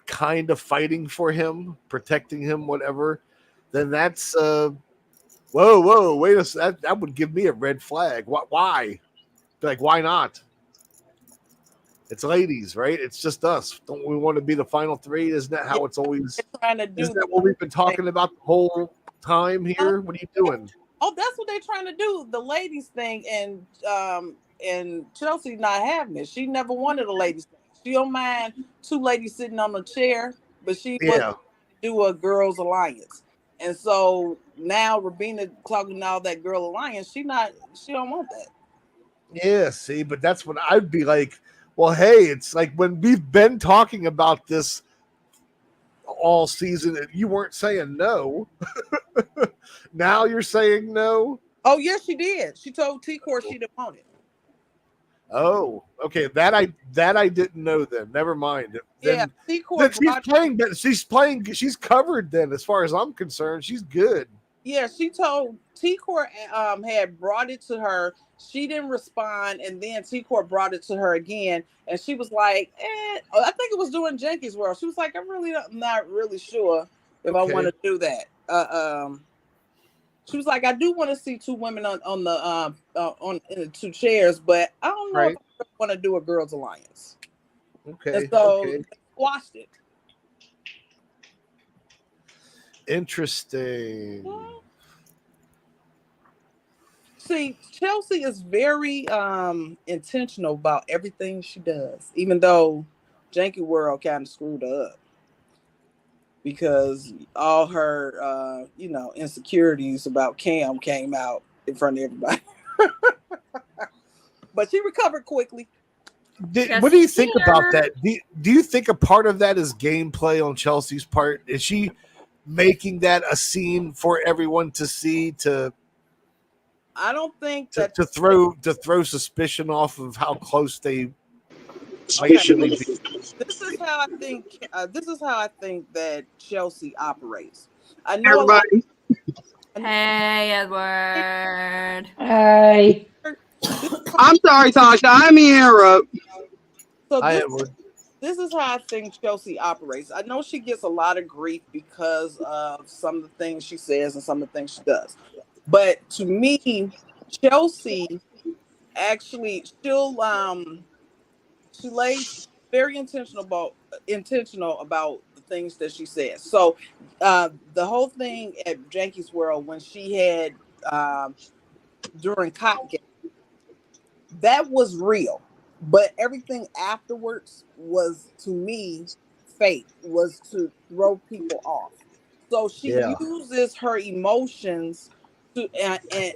kind of fighting for him, protecting him, whatever, then that's whoa, wait a second. That would give me a red flag. Why? Like, why not? It's ladies, right? It's just us. Don't we want to be the final three? Isn't that Yeah, how it's always? they're trying to do Isn't the that what we've been talking about the whole time Uh, here? What are you doing? oh, that's what they're trying to do, the ladies thing, and Chelsea not having it. She never wanted a ladies thing. She don't mind two ladies sitting on a chair, but she wasn't Yeah, do a girls alliance. And so now Rabina talking all that girl alliance, she don't want that. yeah. See, but that's what I'd be like. Well, hey, it's like when we've been talking about this all season, and you weren't saying no. Now you're saying no. Oh yes, she did. She told T Court she didn't want it. Oh, okay. That I didn't know. Then never mind. Yeah, Then T Court she's brought playing. She's playing. She's covered. Then, as far as I'm concerned, she's good. yeah, she told T Court had brought it to her. She didn't respond, and then T Court brought it to her again, and she was like, I think it was during Jenkins World. She was like, I'm not really sure if I want Okay. to do that. She was like, I do want to see two women on the on in the two chairs, but I don't know if Right. I want to do a girls alliance. And Okay. so Okay. they squashed it. Interesting. See, Chelsea is very intentional about everything she does, even though Janky World kind of screwed her up because all her insecurities about Cam came out in front of everybody. But she recovered quickly. What do you think about that? Do you think a part of that is gameplay on Chelsea's part? Is she making that a scene for everyone to see I don't think that to throw suspicion off of how close they might really be? this is how I think. This is how I think that Chelsea operates. I know Everybody, Hey, Edward. Hey, I'm sorry, Tasha. I didn't interrupt. So I this would. this is how I think Chelsea operates. I know she gets a lot of grief because of some of the things she says and some of the things she does. But to me, Chelsea actually she lays very intentional about the things that she says. So the whole thing at Janky's World when she had during Cop Game, that was real. But everything afterwards was, to me, fake, was to throw people off. So she Yeah. uses her emotions to and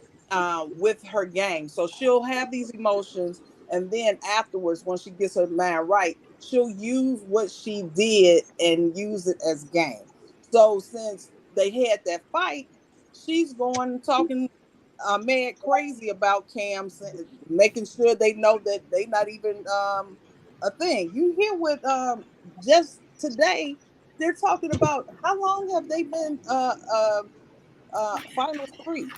with her game. So she'll have these emotions, and then afterwards, when she gets her mind right, she'll use what she did and use it as game. So since they had that fight, she's going talking mad crazy about Cam, making sure they know that they not even a thing. You hear what just today they're talking about how long have they been final three?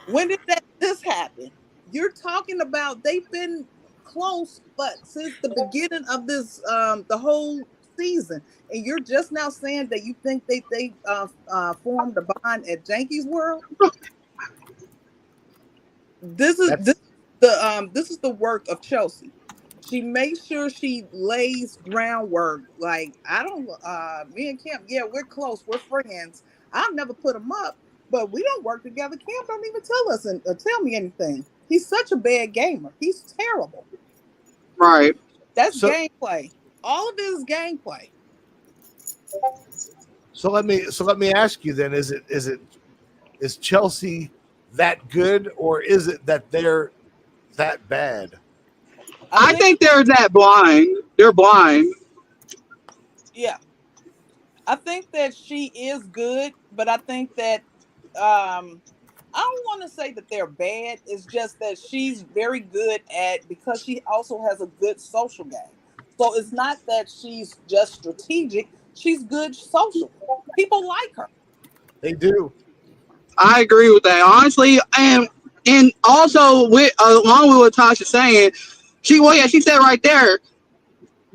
When did this happen? You're talking about they've been close, but since the beginning of this the whole season, and you're just now saying that you think they formed a bond at Janky's World. This is That's this is the work of Chelsea. She makes sure she lays groundwork. Like I don't, me and Kim, yeah, we're close, we're friends. I'll never put him up, but we don't work together. Kim don't even tell us and tell me anything. He's such a bad gamer. He's terrible. Right. That's So gameplay. All of it is gameplay. let me ask you then: is Chelsea that good, or is it that they're that bad? I I think, think they're that blind. They're blind. yeah, I think that she is good, but I think that I don't want to say that they're bad. It's just that she's very good at because she also has a good social game. So it's not that she's just strategic. She's good socially. People like her. They do. I agree with that, honestly. And also with along with what Tasha's saying, she said right there.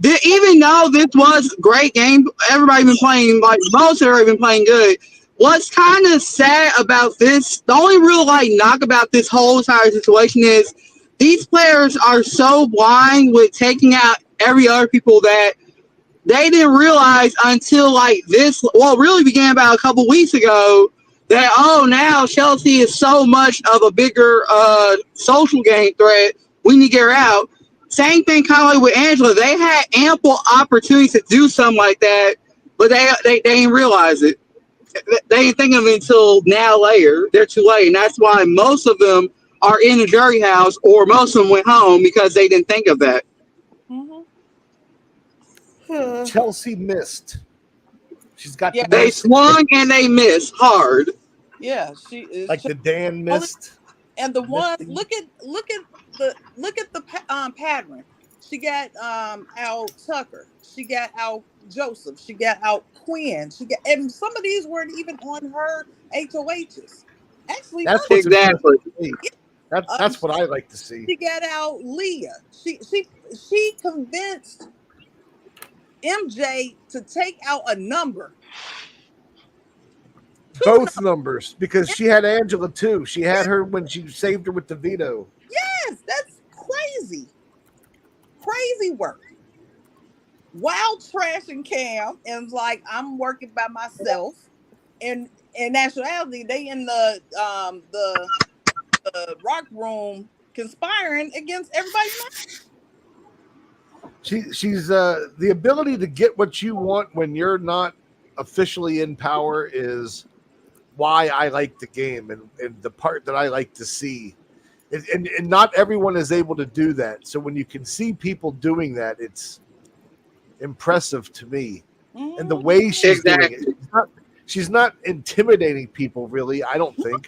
Even though this was a great game, everybody been playing like most everybody been playing good. What's kind of sad about this? The only real like knock about this whole entire situation is these players are so blind with taking out every other people that they didn't realize until like this. Well, really began about a couple weeks ago that now Chelsea is so much of a bigger social game threat. We need to get her out. Same thing kind of like with Angela. They had ample opportunities to do something like that, but they didn't realize it. They didn't think of it until now later. They're too late, and that's why most of them are in the jury house, or most of them went home because they didn't think of that. Mm-hmm. Chelsea missed. She's got Yeah, the They most, swung and they missed hard. yeah. She is. like the Dan missed. And the ones Misty. look at the pattern. She got out Tucker. She got out Joseph. She got out Quinn. She got and some of these weren't even on her HOHs. Actually, That's none. what's important Exactly. to me. Um, That's what I like to see. she got out Leah. She convinced MJ to take out a number. Both numbers, because she had Angela too. She had her when she saved her with the veto. Yes, that's crazy. Crazy work. While trashing Cam and like I'm working by myself. And in actuality, they in the rock room conspiring against everybody. She's the ability to get what you want when you're not officially in power is why I like the game, and the part that I like to see. And not everyone is able to do that. So when you can see people doing that, it's impressive to me. And the way she's doing it, Exactly. she's not intimidating people really. I don't think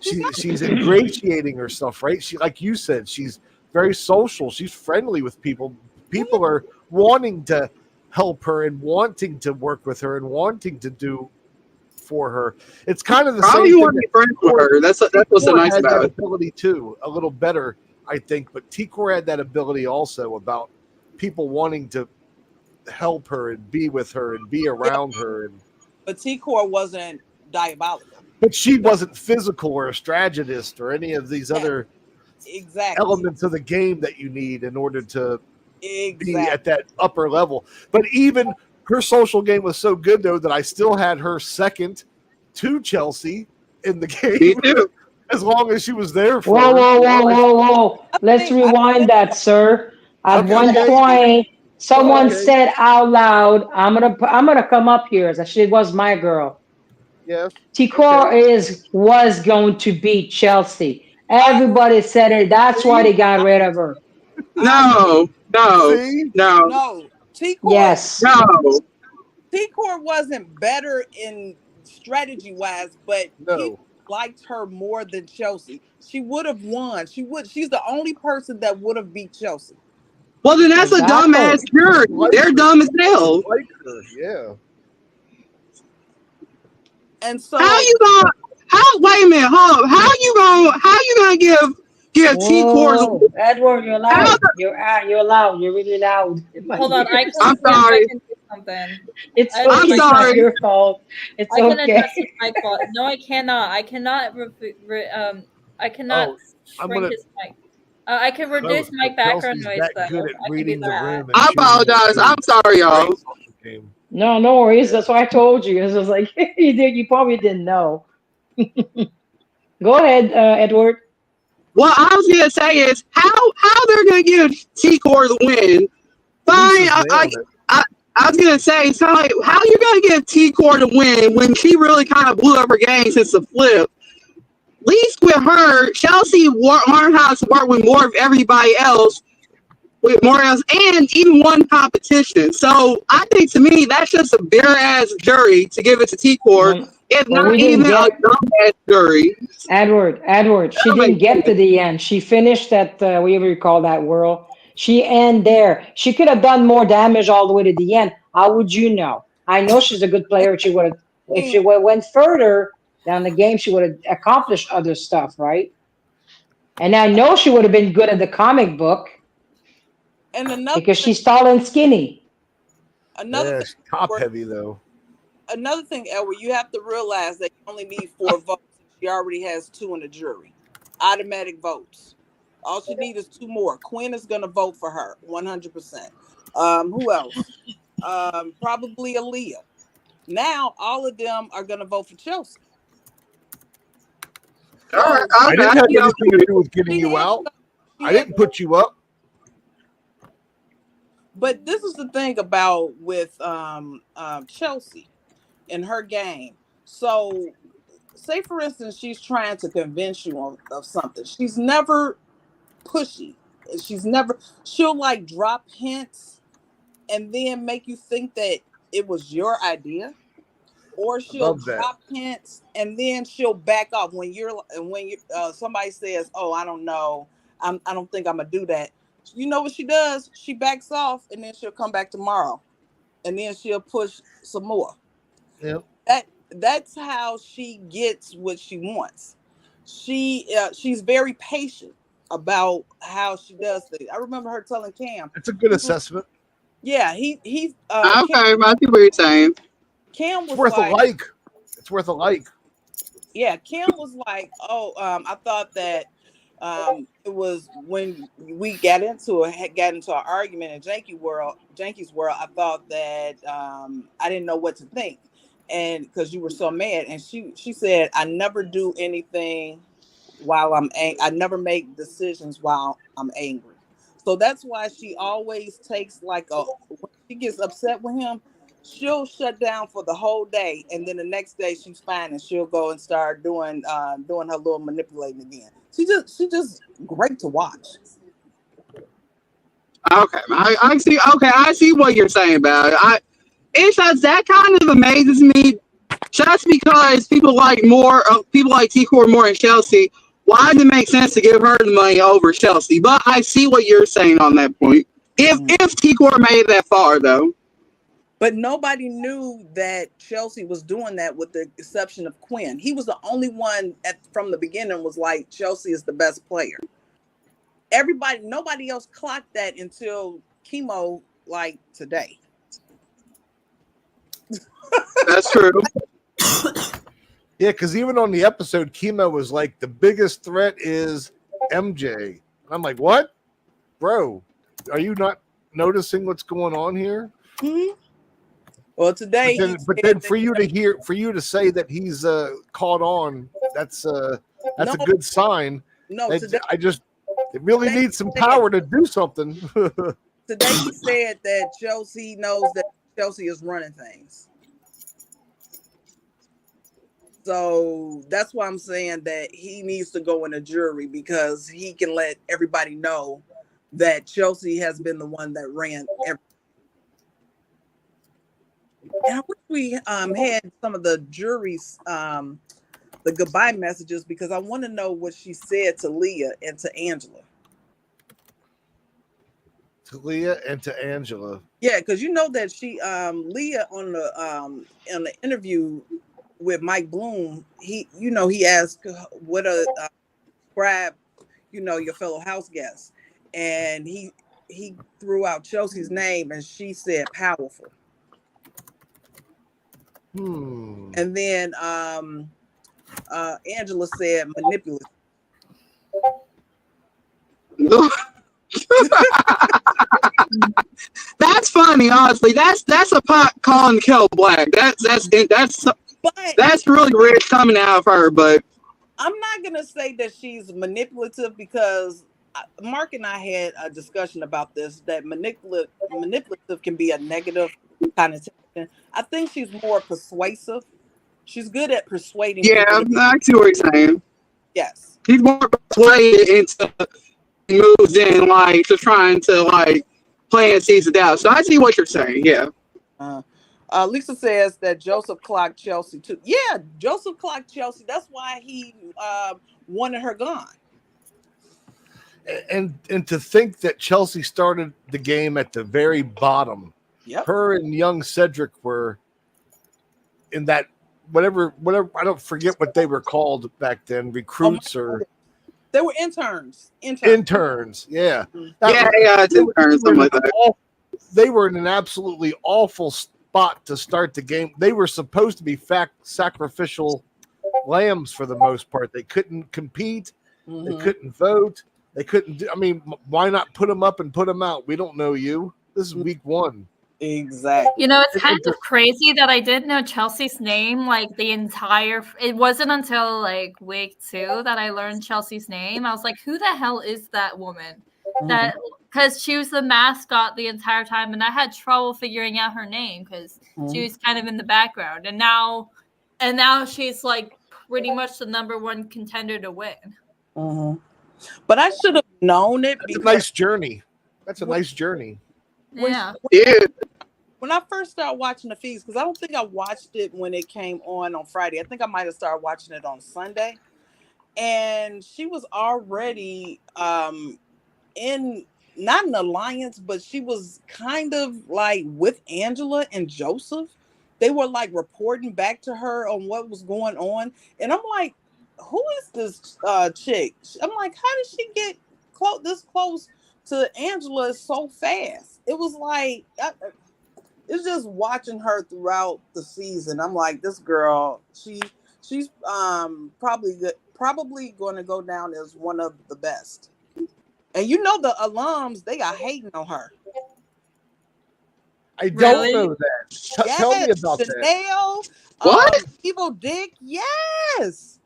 she's ingratiating herself, right? She, like you said, she's very social. She's friendly with people. People are wanting to help her and wanting to work with her and wanting to do for her. It's kind of the Probably same you thing want to that be friends with her. That's what's so T-Core nice had that about it. ability too, a little better, I think. But T-Core had that ability also about people wanting to help her and be with her and be Yeah, around her. And but T Core wasn't diabolical. but she wasn't physical or a strategist or any of these Yeah, other exactly. elements of the game that you need in order to be Exactly. at that upper level. But even her social game was so good though that I still had her second to Chelsea in the Me game too. as long as she was there Whoa, for her. whoa, whoa, whoa, whoa. Let's I rewind think that, sir. At Okay, one okay, point, someone okay, said out loud, I'm gonna come up here as if she was my girl. yes, okay. Tikor is was going to beat Chelsea. I Everybody said it. That's why See, they got rid of her. I agree. No, no, see, no, No, Yes. no. T Core wasn't better in strategy wise, but people no. liked her more than Chelsea. She would have won. She's the only person that would have beat Chelsea. Well, then that's a Exactly. dumbass jury. Like They're her, dumb as hell. like her, yeah. And How so you gonna? How? Wait a minute. Hold up. How you gonna give T cores? Whoa, Edward, you're How? loud. You're loud. You're really loud in my Hold on, I ears. can I'm yes, I sorry. can do something. It's I I'm okay. like It's not sorry. your fault. It's I can address his okay. mic fault. No, I cannot. I cannot. I cannot Oh, I'm shrink gonna his mic. I can reduce my background Chelsea's noise that though. good at I can do reading the that. room and I choosing what apologize. I'm to sorry, bring y'all. to the game. No, no worries. Yeah. That's why I told you. It's just like you did. You probably didn't know. Go ahead, Edward. What I was gonna say is how they're gonna give T Core the win. Fine, Lisa's nailing it. I, I was gonna say, so like, how you gonna give T Core to win when she really kind of blew up her game since the flip? At least with her, Chelsea learned how to work with more of everybody else, with more else, and even won competition. So I think to me, that's just a bare ass jury to give it to T Core. No, It's but we not didn't even a get dumb ass jury. Edward. She That didn't makes get to sense. the end. She finished at whatever you call that whirl. She end there. She could have done more damage all the way to the end. How would you know? I know she's a good player. She would have, if she And, would went further down the game, she would have accomplished other stuff, right? And I know she would have been good in the comic book and another because thing, she's tall and skinny. another Yeah, thing, she's top Edward, heavy though. another thing, Edward, you have to realize that you only need 4 votes, and she already has 2 in the jury, automatic votes. All she needs is 2 more. Quinn is gonna vote for her, 100%. Who else? Probably Aaliyah. Now all of them are gonna vote for Chelsea. All right, So I okay. didn't have You know, anything to do with getting she you is. out. She I is. didn't put you up. But this is the thing about with Chelsea in her game. So, say for instance, she's trying to convince you of something. She's never pushy. She's never. She'll like drop hints and then make you think that it was your idea, or I she'll love that. drop hints and then she'll back off when you somebody says, "Oh, I don't know, I don't think I'm gonna do that." You know what she does? She backs off and then she'll come back tomorrow and then she'll push some more. Yep. That's how she gets what she wants. She's very patient about how she does things. I remember her telling Cam, It's a good he was, assessment. yeah, he okay, I see what you're saying. Cam It's was worth a like, like. It's worth a like. yeah, Kim was like, "Oh, I thought that it was when we got into an argument in Janky's world. I thought that I didn't know what to think, and because you were so mad." And she said, "I never do anything while I never make decisions while I'm angry." So that's why she always takes like when she gets upset with him, she'll shut down for the whole day, and then the next day she's fine, and she'll go and start doing her little manipulating again. She just great to watch. Okay, I see. Okay, I see what you're saying about it. It's just that kind of amazes me, just because people like T Core more in Chelsea. Why does it make sense to give her the money over Chelsea? But I see what you're saying on that point. Mhm. If T Core made it that far though, But nobody knew that Chelsea was doing that, with the exception of Quinn. He was the only one from the beginning was like, Chelsea is the best player. Nobody else clocked that until chemo, like today. that's true. Yeah, because even on the episode, Chemo was like, the biggest threat is MJ. And I'm like, what? Bro, are you not noticing what's going on here? Mhm. Well, today he But said then that for you to say that he's caught on, that's a no, good sign. no. Today, It really today needs some he said power to do something. today he said that Chelsea knows that Chelsea is running things. So that's why I'm saying that he needs to go in a jury, because he can let everybody know that Chelsea has been the one that ran everything. And I wish we had some of the jury's the goodbye messages, because I want to know what she said to Leah and to Angela. To Leah and to Angela. Yeah, because you know that Leah on the interview with Mike Bloom, he asked what describe your fellow house guests, and he threw out Chelsea's name, and she said powerful. And then Angela said manipulative. That's funny, honestly. That's a pot calling Kel black. But That's really rich coming out of her. But I'm not gonna say that she's manipulative because Mark and I had a discussion about this. That manipulative can be a negative connotation. I think she's more persuasive. She's good at persuading yeah, people. I see what you're saying. Yes. He's more persuaded into moves in like to trying to like plant seeds of doubt. So I see what you're saying. Yeah. Uh, Lisa says that Joseph clocked Chelsea too. Yeah, Joseph clocked Chelsea. That's why he wanted her gone. And to think that Chelsea started the game at the very bottom. Yep. Her and young Cedric were in that whatever I don't forget what they were called back then, recruits or they were interns. Interns. Yeah. Something like that. They were in an absolutely awful spot to start the game. They were supposed to be sacrificial lambs for the most part. They couldn't compete. Mm-hmm. They couldn't vote. They couldn't do. I mean, why not put them up and put them out? We don't know you. This is week one. Exactly. You know, it's kind of crazy that I didn't know Chelsea's name like the entire. It wasn't until like week 2 that I learned Chelsea's name. I was like, who the hell is that woman? That because she was the mascot the entire time, and I had trouble figuring out her name because she was kind of in the background, and now she's like pretty much the #1 contender to win. Mm-hmm. But I should have known it. That's a nice journey. That's a nice journey. Yeah. When I first started watching the feeds, because I don't think I watched it when it came on Friday. I think I might have started watching it on Sunday. And she was already in not an alliance, but she was kind of like with Angela and Joseph. They were like reporting back to her on what was going on. And I'm like, who is this chick? I'm like, how did she get this close to Angela so fast? It was like, it's just watching her throughout the season. I'm like, this girl, she's probably going to go down as one of the best. And you know the alums, they are hating on her. I don't know that. Yes, Tell me about Chanel, that. What? Evil Dick, yes.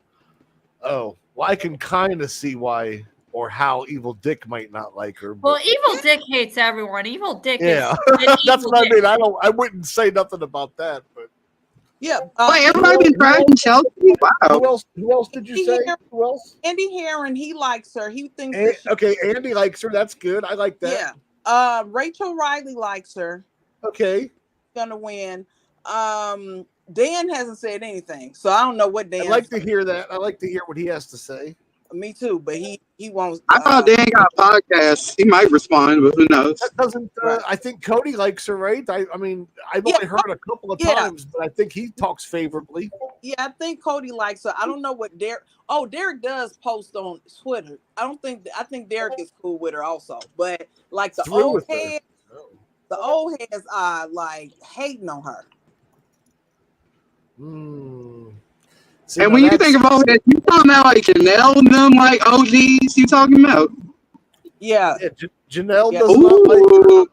Oh, well, I can kind of see why or how Evil Dick might not like her. Well, Evil Dick hates everyone. Evil Dick yeah. is That's what I mean. I wouldn't say nothing about that, but yeah. Wait, everybody been trashing Chelsea? Wow. Who else did you say? Who else? Andy Herron, he likes her. He thinks okay, Andy likes her. That's good. I like that. Yeah. Rachel Riley likes her. Okay. Gonna win. Dan hasn't said anything, so I don't know what Dan. I'd like to hear that. I like to hear what he has to say. Me too, but he wants. I thought Dan got a podcast. He might respond, but who knows? That doesn't. I think Cody likes her, right? I mean, I've only heard a couple of times, but I think he talks favorably. Yeah, I think Cody likes her. I don't know what Derek. Oh, Derek does post on Twitter. I think Derek is cool with her also, but like the old heads are like hating on her. See, and when you think about it, you talking about like Janelle and them like OGs you talking about? Yeah. Janelle does not like her.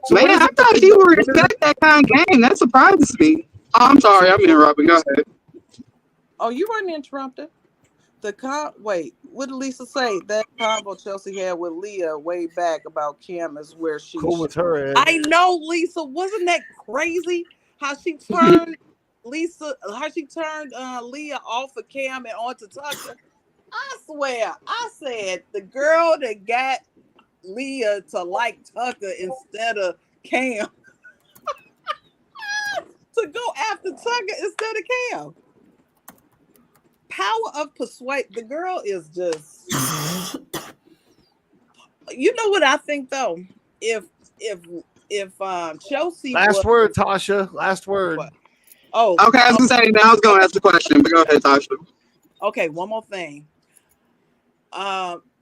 So man, I thought you would respect that kind of game. That surprises me. Oh, I'm sorry, I'm interrupting. Go ahead. Oh, you weren't interrupted. Wait, what did Lisa say? That combo Chelsea had with Leah way back about Kim is where she cool with her. Ed. I know, Lisa. Wasn't that crazy? How she turned Leah off of Cam and onto Tucker. I swear, I said the girl that got Leah to like Tucker instead of Cam to go after Tucker instead of Cam. Power of persuade. The girl is just. You know what I think though? If Chelsea. Last word, Tasha. Last word. What? Oh, okay. I was gonna say now I was gonna ask the question, but go ahead, Tasha. Okay, one more thing.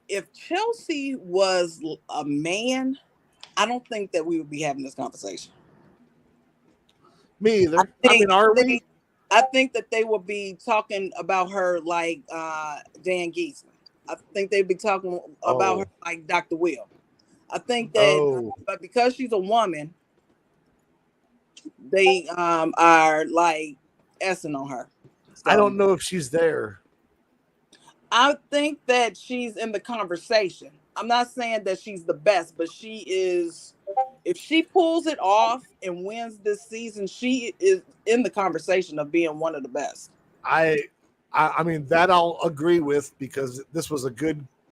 If Chelsea was a man, I don't think that we would be having this conversation. Me either. Are we? I think that they will be talking about her like Dan Geesman. I think they'd be talking about her Oh, like Dr. Will. I think that, oh, but because she's a woman, they are like essing on her. I So don't know if she's there. I think that she's in the conversation. I'm not saying that she's the best, but she is. If she pulls it off and wins this season, she is in the conversation of being one of the best. I, I mean that I'll agree with because this was a good